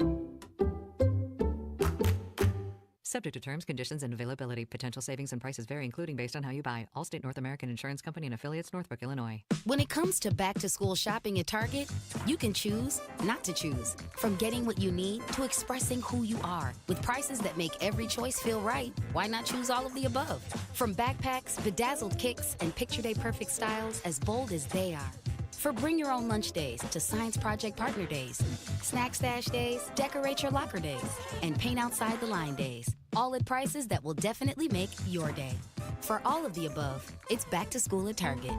Subject to terms, conditions, and availability. Potential savings and prices vary, including based on how you buy. Allstate North American Insurance Company and affiliates, Northbrook, Illinois. When it comes to back-to-school shopping at Target, you can choose not to choose. From getting what you need to expressing who you are. With prices that make every choice feel right, why not choose all of the above? From backpacks, bedazzled kicks, and picture-day perfect styles as bold as they are. For bring your own lunch days to science project partner days, snack stash days, decorate your locker days, and paint outside the line days. All at prices that will definitely make your day. For all of the above, it's back to school at Target.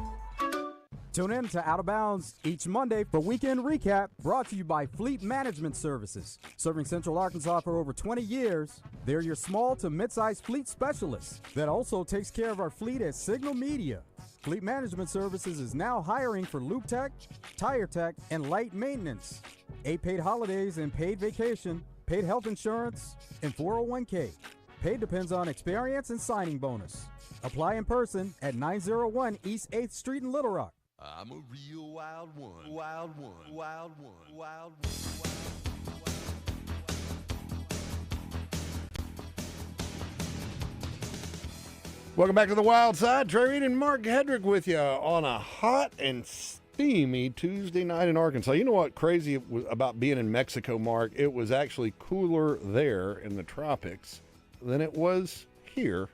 Tune in to Out of Bounds each Monday for Weekend Recap, brought to you by Fleet Management Services. Serving Central Arkansas for over 20 years, they're your small to mid-sized fleet specialists that also takes care of our fleet at Signal Media. Fleet Management Services is now hiring for Loop Tech, Tire Tech, and light maintenance. 8 paid holidays and paid vacation, paid health insurance, and 401k. Paid depends on experience and signing bonus. Apply in person at 901 East 8th Street in Little Rock. I'm a real wild one. Wild one. Wild one. Wild one. Welcome back to the Wild Side. Trey Reid and Mark Hedrick with you on a hot and steamy Tuesday night in Arkansas. You know what crazy was about being in Mexico, Mark? It was actually cooler there in the tropics than it was here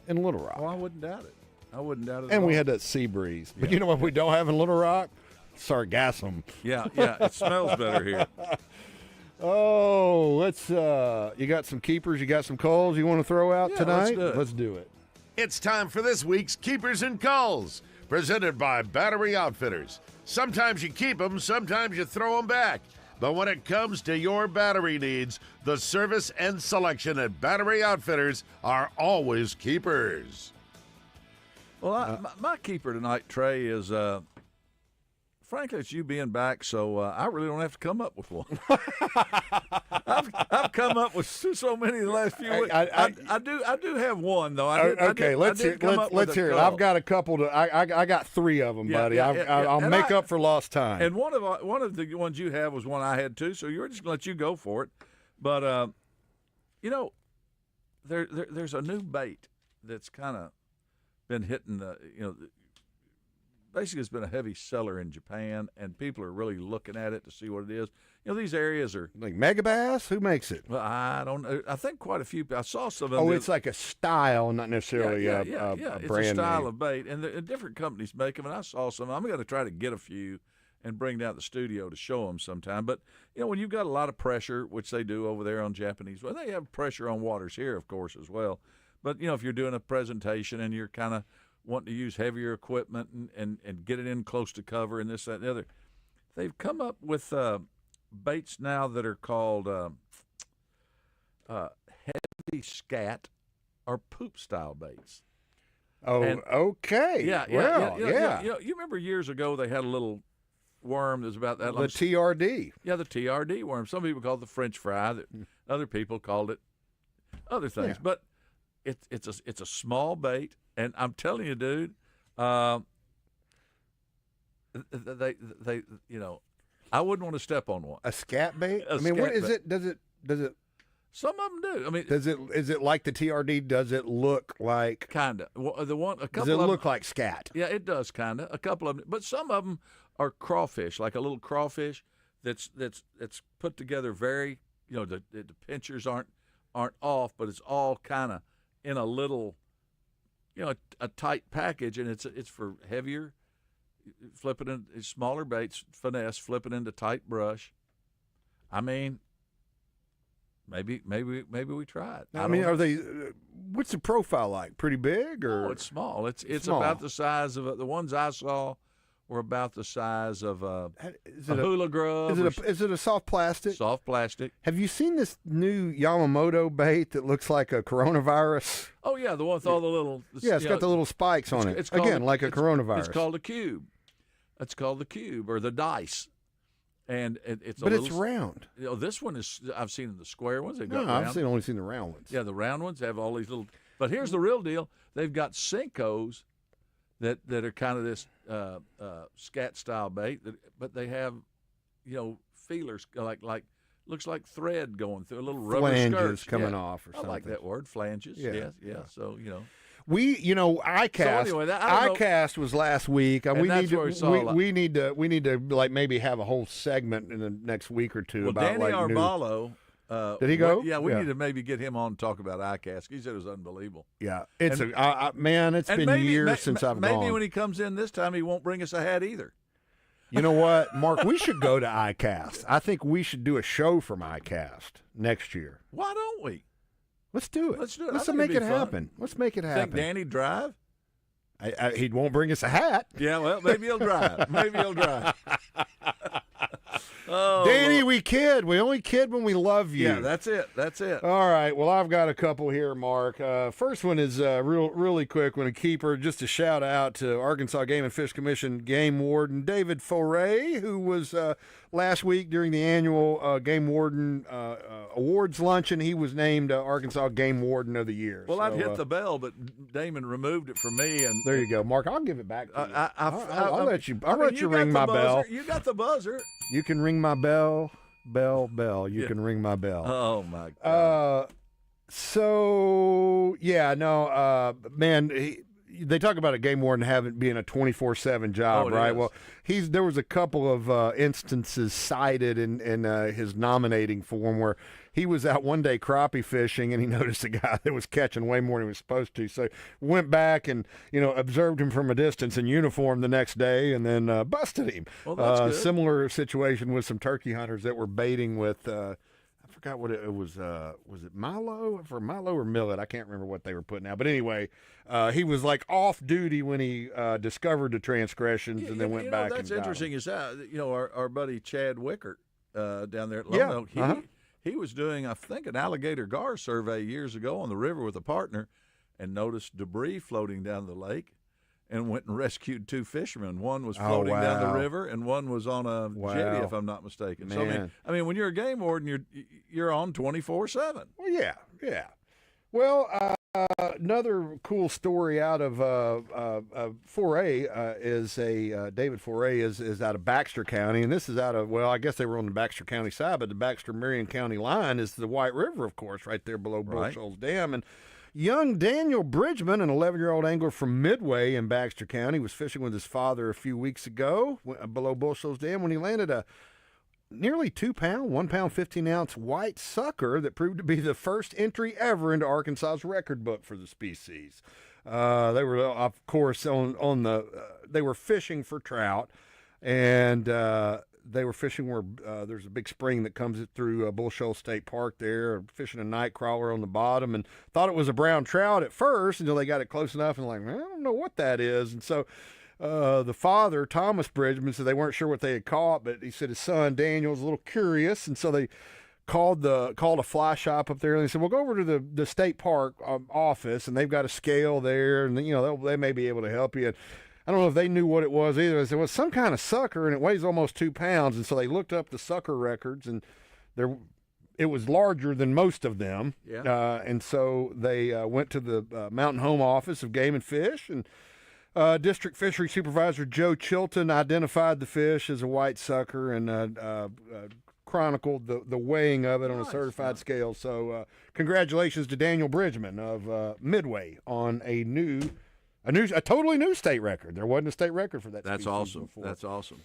in Little Rock. Oh, I wouldn't doubt it. I wouldn't doubt it. And we had that sea breeze. But you know what we don't have in Little Rock? Sargassum. Yeah, it smells better here. Oh, let's you got some keepers, you got some calls you want to throw out tonight? Let's do it. It's time for this week's Keepers and Calls, presented by Battery Outfitters. Sometimes you keep them, sometimes you throw them back. But when it comes to your battery needs, the service and selection at Battery Outfitters are always keepers. Well, my keeper tonight, Trey, is frankly, it's you being back, so I really don't have to come up with one. I've come up with so many the last few weeks. I do have one though. Let's hear it. I've got a couple. I got three of them, buddy. I'll make up for lost time. And one of the ones you have was one I had too. So you're just gonna let you go for it. But there's a new bait that's kind of been hitting the basically it's been a heavy seller in Japan, and people are really looking at it to see what it is. These areas are like Megabass. Who makes it? Well, I don't know. I think quite a few. I saw some of them. Oh, it's like a style, not necessarily a It's brand a style name. of bait, and different companies make them. And I saw some. I'm going to try to get a few and bring down to the studio to show them sometime. But when you've got a lot of pressure, which they do over there on Japanese, well, they have pressure on waters here, of course, as well. But if you're doing a presentation and you're kind of wanting to use heavier equipment and get it in close to cover and this, that, and the other. They've come up with baits now that are called heavy scat or poop-style baits. Oh, okay. Yeah. You remember years ago they had a little worm that was about that long. The TRD. Yeah, the TRD worm. Some people called it the French fry. Other people called it other things. Yeah. But it's a small bait. And I'm telling you, dude, they I wouldn't want to step on one. A scat bait? What is it? Does it? Some of them do. Is it like the TRD? Does it look like? Kinda. Well, a couple. Does it look like scat? Yeah, it does kinda. A couple of them, but some of them are crawfish, like a little crawfish that's put together very. The pinchers aren't off, but it's all kind of in a little. A tight package, and it's for heavier. Flip it in smaller baits, finesse, flip it into tight brush. Maybe we try it. Are they? What's the profile like? Pretty big, or? No, it's small. It's small. about the size of the ones I saw were about the size of a hula grub. Is it a soft plastic? Soft plastic. Have you seen this new Yamamoto bait that looks like a coronavirus? Oh yeah, the one with all the little. It's got the little spikes on it. It's again like a coronavirus. It's called a cube. It's called the cube or the dice, and it's. But it's round. This one is. I've seen the square ones. I've only seen the round ones. Yeah, the round ones have all these little. But here's the real deal: they've got Senkos that are kind of this scat style bait, but they have, feelers like looks like thread going through a little rubber flanges skirts. coming off or something. I like that word, flanges. Yeah. So we ICAST. So anyway, ICAST was last week. And we need to like maybe have a whole segment in the next week or two well, about Danny like Arbalo. Did he go? We need to maybe get him on to talk about ICAST. He said it was unbelievable. Yeah, it's been years since I've gone. Maybe when he comes in this time, he won't bring us a hat either. You know what, Mark? We should go to ICAST. I think we should do a show from ICAST next year. Why don't we? Let's do it. Let's do it. Let's make it happen. Let's make it happen. Think Danny drive? He won't bring us a hat. Yeah, well, maybe he'll drive. Oh, Danny, Lord. we kid. We only kid when we love you. Yeah, that's it. That's it. All right. Well, I've got a couple here, Mark. First one is really quick one, a keeper. Just a shout out to Arkansas Game and Fish Commission Game Warden David Foray, who was last week during the annual Game Warden Awards luncheon. He was named Arkansas Game Warden of the Year. Well, I'd hit the bell, but Damon removed it from me. And there you go, Mark. I'll give it back to you. I'll let you. I'll let you ring my bell. You got the buzzer. You can ring my bell. Bell. You can ring my bell. Oh my God. Man. They talk about a game warden being a 24/7 job, right? Is. Well, there was a couple of instances cited in his nominating form where he was out one day crappie fishing and he noticed a guy that was catching way more than he was supposed to. So went back and observed him from a distance in uniform the next day and then busted him. Well, that's good. Similar situation with some turkey hunters that were baiting with. I forgot what it was. Was it Milo or millet? I can't remember what they were putting out. But anyway, he was like off duty when he discovered the transgressions and then went back. That's and interesting. Is that our buddy Chad Wickert down there at Lone Oak? He was doing, I think, an alligator gar survey years ago on the river with a partner, and noticed debris floating down the lake, and went and rescued 2 fishermen. One was floating down the river, and one was on a jetty, if I'm not mistaken. Man. So I mean, when you're a game warden, you're on 24/7. Well, yeah. Well, another cool story out of Foray is David Foray is out of Baxter County, and this is out of, I guess they were on the Baxter County side, but the Baxter-Marion County line is the White River, of course, right there below Bull Shoals Dam. And young Daniel Bridgman, an 11-year-old angler from Midway in Baxter County, was fishing with his father a few weeks ago below Bull Shoals Dam when he landed a nearly 2-pound, 1 pound, 15-ounce white sucker that proved to be the first entry ever into Arkansas's record book for the species. They were, of course, they were fishing for trout, and they were fishing where there's a big spring that comes through Bull Shoals State Park there, fishing a night crawler on the bottom, and thought it was a brown trout at first until they got it close enough and I don't know what that is. And so the father, Thomas Bridgman, said they weren't sure what they had caught, but he said his son, Daniel, was a little curious, and so they called a fly shop up there, and they said, "Well, go over to the state park office, and they've got a scale there, and they may be able to help you." And I don't know if they knew what it was either. They said, "Well, it's some kind of sucker, and it weighs almost 2 pounds." And so they looked up the sucker records, and it was larger than most of them. Yeah. And so they went to the Mountain Home office of Game and Fish, and District Fishery Supervisor Joe Chilton identified the fish as a white sucker and chronicled the weighing of it on a certified scale. So congratulations to Daniel Bridgman of Midway on a totally new state record. There wasn't a state record for that. That's awesome. Before. That's awesome.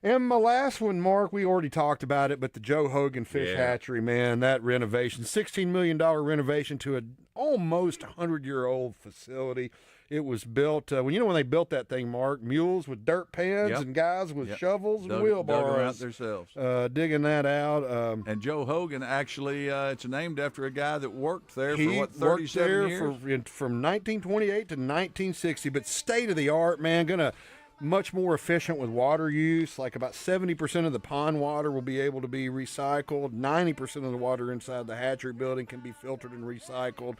And my last one, Mark, we already talked about it, but the Joe Hogan Fish Hatchery, man, that renovation, $16 million renovation to an almost 100-year-old facility. It was built, when they built that thing, Mark, mules with dirt pans and guys with shovels and wheelbarrows. Dug themselves. Digging that out. And Joe Hogan, actually, it's named after a guy that worked there for, 37 years? From 1928 to 1960, but state-of-the-art, man, going to much more efficient with water use. Like about 70% of the pond water will be able to be recycled. 90% of the water inside the hatchery building can be filtered and recycled.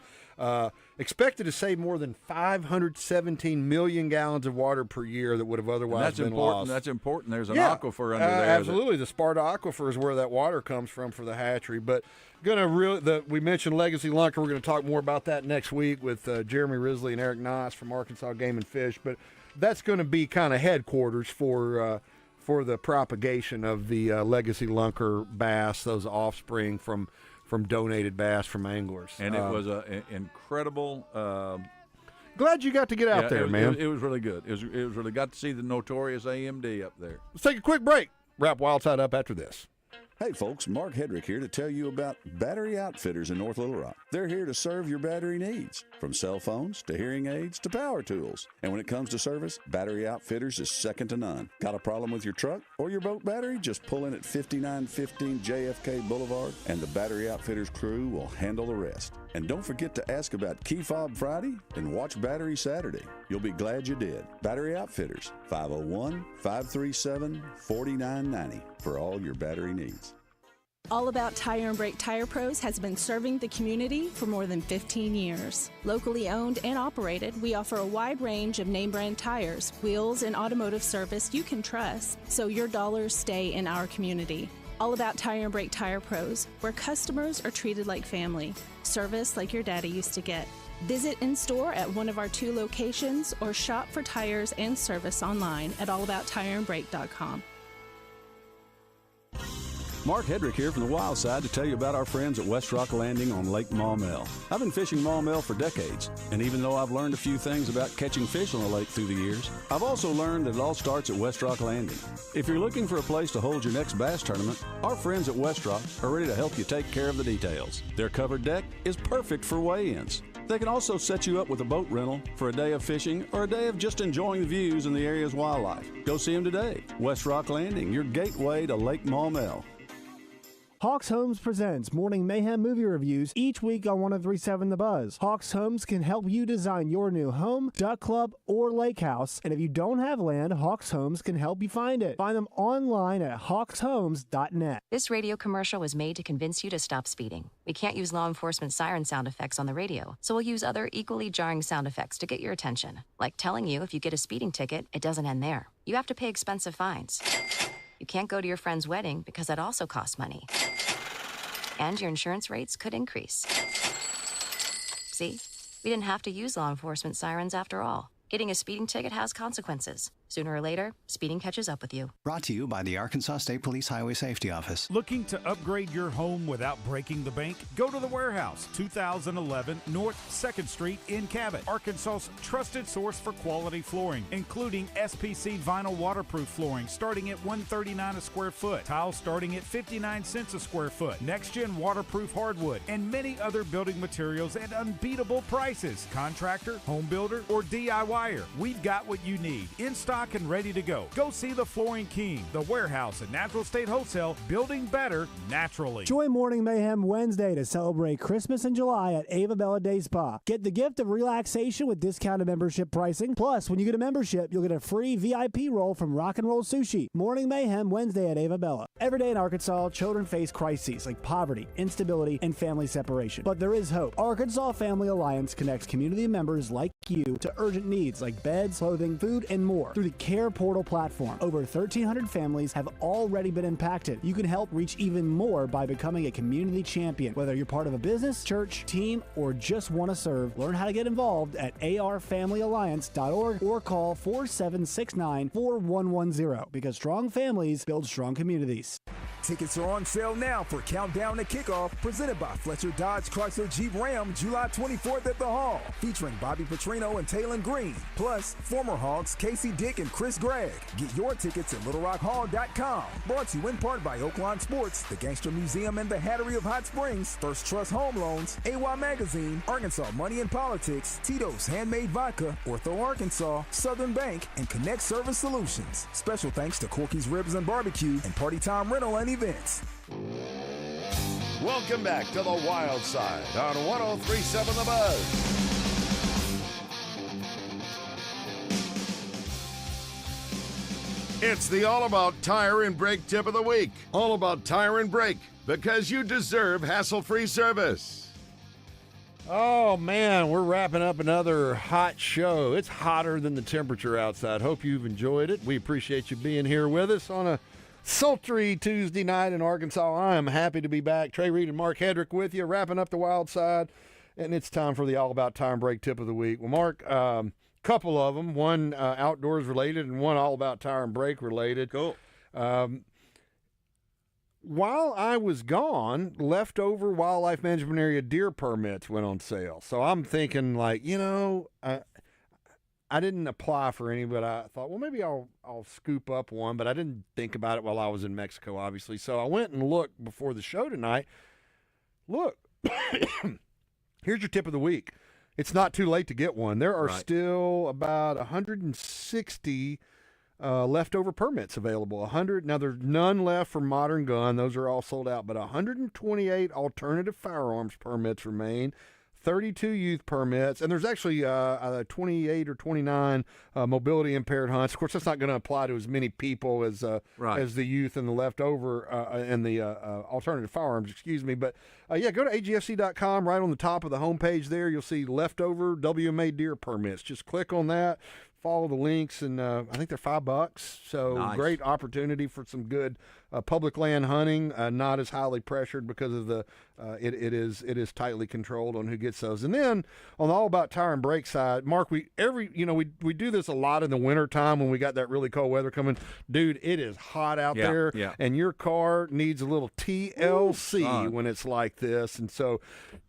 Expected to save more than 517 million gallons of water per year that would have otherwise been lost. That's important. There's an aquifer under there. Absolutely. The Sparta Aquifer is where that water comes from for the hatchery. But we mentioned Legacy Lunker. We're going to talk more about that next week with Jeremy Risley and Eric Noss from Arkansas Game and Fish. But that's going to be kind of headquarters for the propagation of the Legacy Lunker bass, those offspring from donated bass from anglers. And it was an incredible. Glad you got to get out there, man. It was really good. It was really got to see the notorious AMD up there. Let's take a quick break. Wrap Wildside up after this. Hey folks, Mark Hedrick here to tell you about Battery Outfitters in North Little Rock. They're here to serve your battery needs, from cell phones to hearing aids to power tools. And when it comes to service, Battery Outfitters is second to none. Got a problem with your truck or your boat battery? Just pull in at 5915 JFK Boulevard and the Battery Outfitters crew will handle the rest. And don't forget to ask about Key Fob Friday and watch Battery Saturday. You'll be glad you did. Battery Outfitters, 501-537-4990 for all your battery needs. All About Tire and Brake Tire Pros has been serving the community for more than 15 years. Locally owned and operated, we offer a wide range of name brand tires, wheels, and automotive service you can trust, so your dollars stay in our community. All About Tire and Brake Tire Pros, where customers are treated like family. Service like your daddy used to get. Visit in store at one of our 2 locations or shop for tires and service online at allabouttireandbrake.com. Mark Hedrick here from the Wild Side to tell you about our friends at West Rock Landing on Lake Maumelle. I've been fishing Maumelle for decades, and even though I've learned a few things about catching fish on the lake through the years, I've also learned that it all starts at West Rock Landing. If you're looking for a place to hold your next bass tournament, our friends at West Rock are ready to help you take care of the details. Their covered deck is perfect for weigh-ins. They can also set you up with a boat rental for a day of fishing or a day of just enjoying the views and the area's wildlife. Go see them today. West Rock Landing, your gateway to Lake Maumelle. Hawks Homes presents Morning Mayhem movie reviews each week on 103.7 The Buzz. Hawks Homes can help you design your new home, duck club, or lake house. And if you don't have land, Hawks Homes can help you find it. Find them online at hawkshomes.net. This radio commercial was made to convince you to stop speeding. We can't use law enforcement siren sound effects on the radio, so we'll use other equally jarring sound effects to get your attention. Like telling you if you get a speeding ticket, it doesn't end there. You have to pay expensive fines. You can't go to your friend's wedding because that also costs money. And your insurance rates could increase. See? We didn't have to use law enforcement sirens after all. Getting a speeding ticket has consequences. Sooner or later, speeding catches up with you. Brought to you by the Arkansas State Police Highway Safety Office. Looking to upgrade your home without breaking the bank? Go to the Warehouse, 2011 North 2nd Street in Cabot, Arkansas's trusted source for quality flooring, including SPC vinyl waterproof flooring starting at $139 a square foot, tiles starting at 59 cents a square foot, next-gen waterproof hardwood, and many other building materials at unbeatable prices. Contractor, home builder, or DIYer, we've got what you need. In stock and ready to go. Go see the Flooring King, the Warehouse at Natural State Wholesale, building better naturally. Join Morning Mayhem Wednesday to celebrate Christmas in July at Ava Bella Day Spa. Get the gift of relaxation with discounted membership pricing. Plus, when you get a membership, you'll get a free VIP roll from Rock and Roll Sushi. Morning Mayhem Wednesday at Ava Bella. Every day in Arkansas, children face crises like poverty, instability, and family separation. But there is hope. Arkansas Family Alliance connects community members like you to urgent needs like beds, clothing, food, and more through the Care Portal platform. Over 1,300 families have already been impacted. You can help reach even more by becoming a community champion. Whether you're part of a business, church, team, or just want to serve, learn how to get involved at arfamilyalliance.org or call 4769-4110 because strong families build strong communities. Tickets are on sale now for Countdown to Kickoff, presented by Fletcher Dodge Chrysler Jeep Ram, July 24th at the Hall, featuring Bobby Petrino and Taylon Green, plus former Hogs Casey Dick and Chris Gregg. Get your tickets at LittleRockHall.com. Brought to you in part by Oakland Sports, the Gangster Museum and the Hattery of Hot Springs, First Trust Home Loans, AY Magazine, Arkansas Money and Politics, Tito's Handmade Vodka, Ortho Arkansas, Southern Bank, and Connect Service Solutions. Special thanks to Corky's Ribs and Barbecue and Party Time Rental and Events. Welcome back to the Wild Side on 103.7 The Buzz. It's the All About Tire and Brake tip of the week. All About Tire and Brake, because you deserve hassle-free service. Oh, man, we're wrapping up another hot show. It's hotter than the temperature outside. Hope you've enjoyed it. We appreciate you being here with us on a sultry Tuesday night in Arkansas. I am happy to be back. Trey Reid and Mark Hedrick with you, wrapping up the Wild Side, and it's time for the All About Tire and Brake tip of the week. Well, Mark, couple of them, one outdoors related and one all about tire and brake related. Cool. While I was gone, leftover wildlife management area deer permits went on sale. So I'm thinking, like, didn't apply for any, but I thought, well, maybe I'll scoop up one, but I didn't think about it while I was in Mexico, obviously. So I went and looked before the show tonight. Look, here's your tip of the week. It's not too late to get one. There are still about 160 leftover permits available. 100. Now, there's none left for Modern Gun. Those are all sold out. But 128 alternative firearms permits remain. 32 youth permits, and there's actually 28 or 29 mobility impaired hunts. Of course, that's not going to apply to as many people as the youth and the leftover and the alternative firearms. Excuse me, but yeah, go to agfc.com. Right on the top of the homepage there, you'll see leftover WMA deer permits. Just click on that. Follow the links, and I think they're $5. So great opportunity for some good public land hunting. Not as highly pressured because of the it is tightly controlled on who gets those. And then on the All About Tire and Brake side, Mark, we do this a lot in the wintertime when we got that really cold weather coming. Dude, it is hot out there, and your car needs a little TLC when it's like this. And so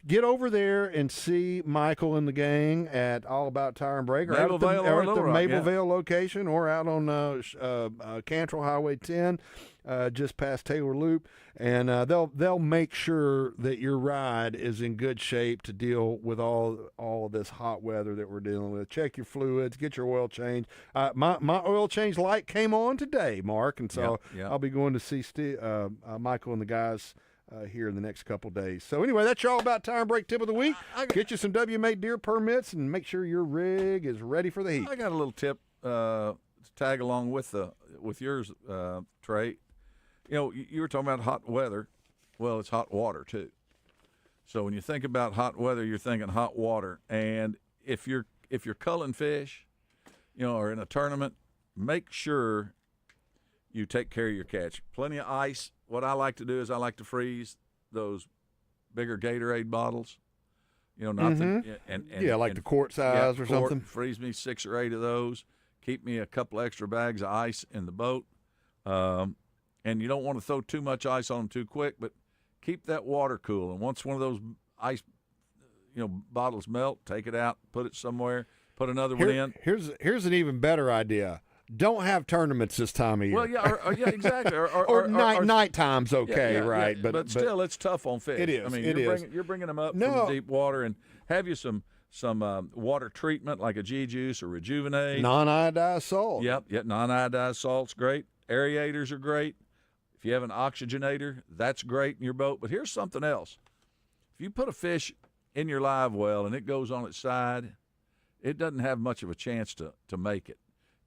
get over there and see Michael and the gang at All About Tire and Brake, or at the Mableville location, or out on Cantrell Highway 10, just past Taylor Loop, and they'll make sure that your ride is in good shape to deal with all of this hot weather that we're dealing with. Check your fluids, get your oil change. My oil change light came on today, Mark, and so I'll be going to see Michael and the guys here in the next couple days. So anyway, that's your All About Tire and Brake tip of the week. Get you some WMA deer permits and make sure your rig is ready for the heat. I got a little tip to tag along with yours, Trey. You know, you were talking about hot weather. Well, it's hot water too. So when you think about hot weather, you're thinking hot water. And if you're culling fish, or in a tournament, make sure you take care of your catch. Plenty of ice. What I like to do is I like to freeze those bigger Gatorade bottles. Not the quart size or something. Freeze me 6 or 8 of those. Keep me a couple extra bags of ice in the boat. And you don't want to throw too much ice on them too quick, but keep that water cool. And once one of those ice, bottles melt, take it out, put it somewhere, put another one in. Here's an even better idea. Don't have tournaments this time of year. Well, exactly. Or nighttime's okay, right? But still, it's tough on fish. It is. I mean, you're bringing them up from deep water, and have you some water treatment like a G-Juice or Rejuvenate. Non-iodized salt. Yep, non-iodized salt's great. Aerators are great. If you have an oxygenator, that's great in your boat. But here's something else. If you put a fish in your live well and it goes on its side, it doesn't have much of a chance to make it.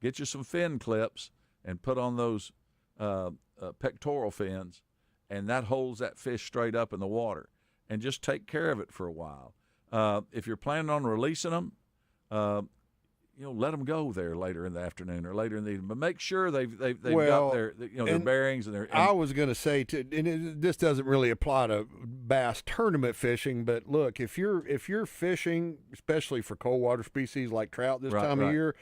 Get you some fin clips and put on those pectoral fins, and that holds that fish straight up in the water. And just take care of it for a while. If you're planning on releasing them, let them go there later in the afternoon or later in the evening. But make sure they've got their bearings and their. I was going to say this doesn't really apply to bass tournament fishing, but look, if you're fishing, especially for cold water species like trout this time of year,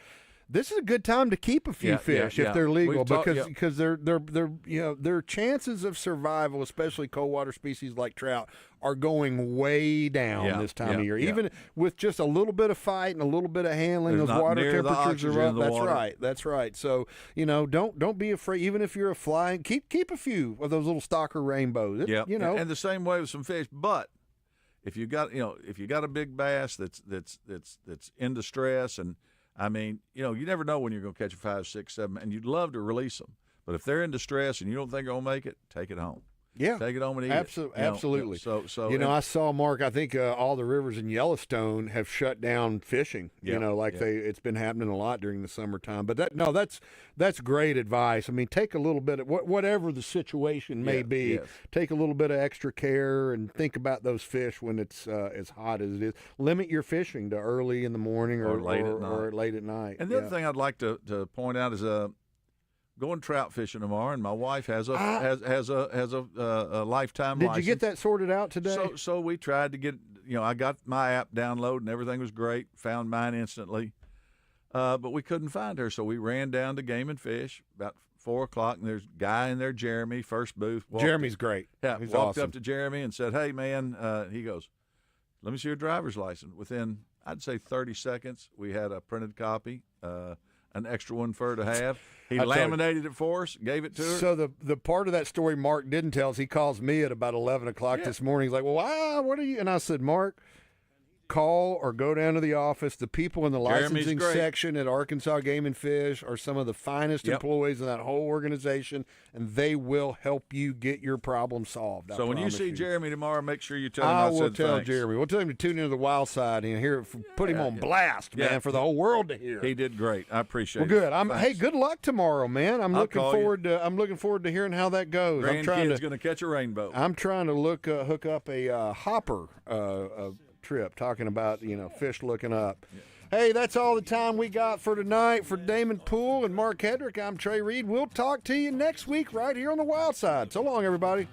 this is a good time to keep a few fish if they're legal, because their chances of survival, especially cold water species like trout, are going way down this time of year. Even with just a little bit of fight and a little bit of handling, those water temperatures are up. That's right. So don't be afraid. Even if you're a fly, keep a few of those little stalker rainbows. And the same way with some fish, but. If you got a big bass that's in distress, and I mean, you never know when you're going to catch a 5, 6, 7, and you'd love to release them. But if they're in distress and you don't think they're going to make it, take it home. Yeah, take it home and eat it. Absolutely. So I saw, Mark, I think all the rivers in Yellowstone have shut down fishing. It's been happening a lot during the summertime. But that's great advice. I mean, take a little bit of whatever the situation may be. Yes. Take a little bit of extra care and think about those fish when it's as hot as it is. Limit your fishing to early in the morning or late at night. And the other thing I'd like to point out is going trout fishing tomorrow, and my wife has a lifetime license. Did you get that sorted out today? So we tried to get, I got my app downloaded and everything was great. Found mine instantly, but we couldn't find her. So we ran down to Game and Fish about 4:00, and there's a guy in there, Jeremy, first booth. Jeremy's great. Yeah, he's walked awesome. up to Jeremy and said, "Hey man," he goes, "Let me see your driver's license." Within I'd say 30 seconds. We had a printed copy, an extra one for her to have. He I laminated it for us, gave it to her. So the part of that story Mark didn't tell us, he calls me at about 11 o'clock this morning. He's like, well, what are you? And I said, Mark, call or go down to the office. The people in the licensing section at Arkansas Game and Fish are some of the finest employees in that whole organization, and they will help you get your problem solved. So when you see Jeremy tomorrow, make sure you tell him I will said tell thanks. Jeremy. We'll tell him to tune into the Wild Side and put him on blast, man, for the whole world to hear. He did great. I appreciate it. Well, good. Thanks. Hey, good luck tomorrow, man. I'm looking forward to hearing how that goes. Grandkid's going to catch a rainbow. I'm trying to hook up a hopper trip, talking about fish looking up. Hey, that's all the time we got for tonight. For Damon Poole and Mark Hedrick, I'm Trey Reid. We'll talk to you next week right here on the Wild Side. So long, everybody.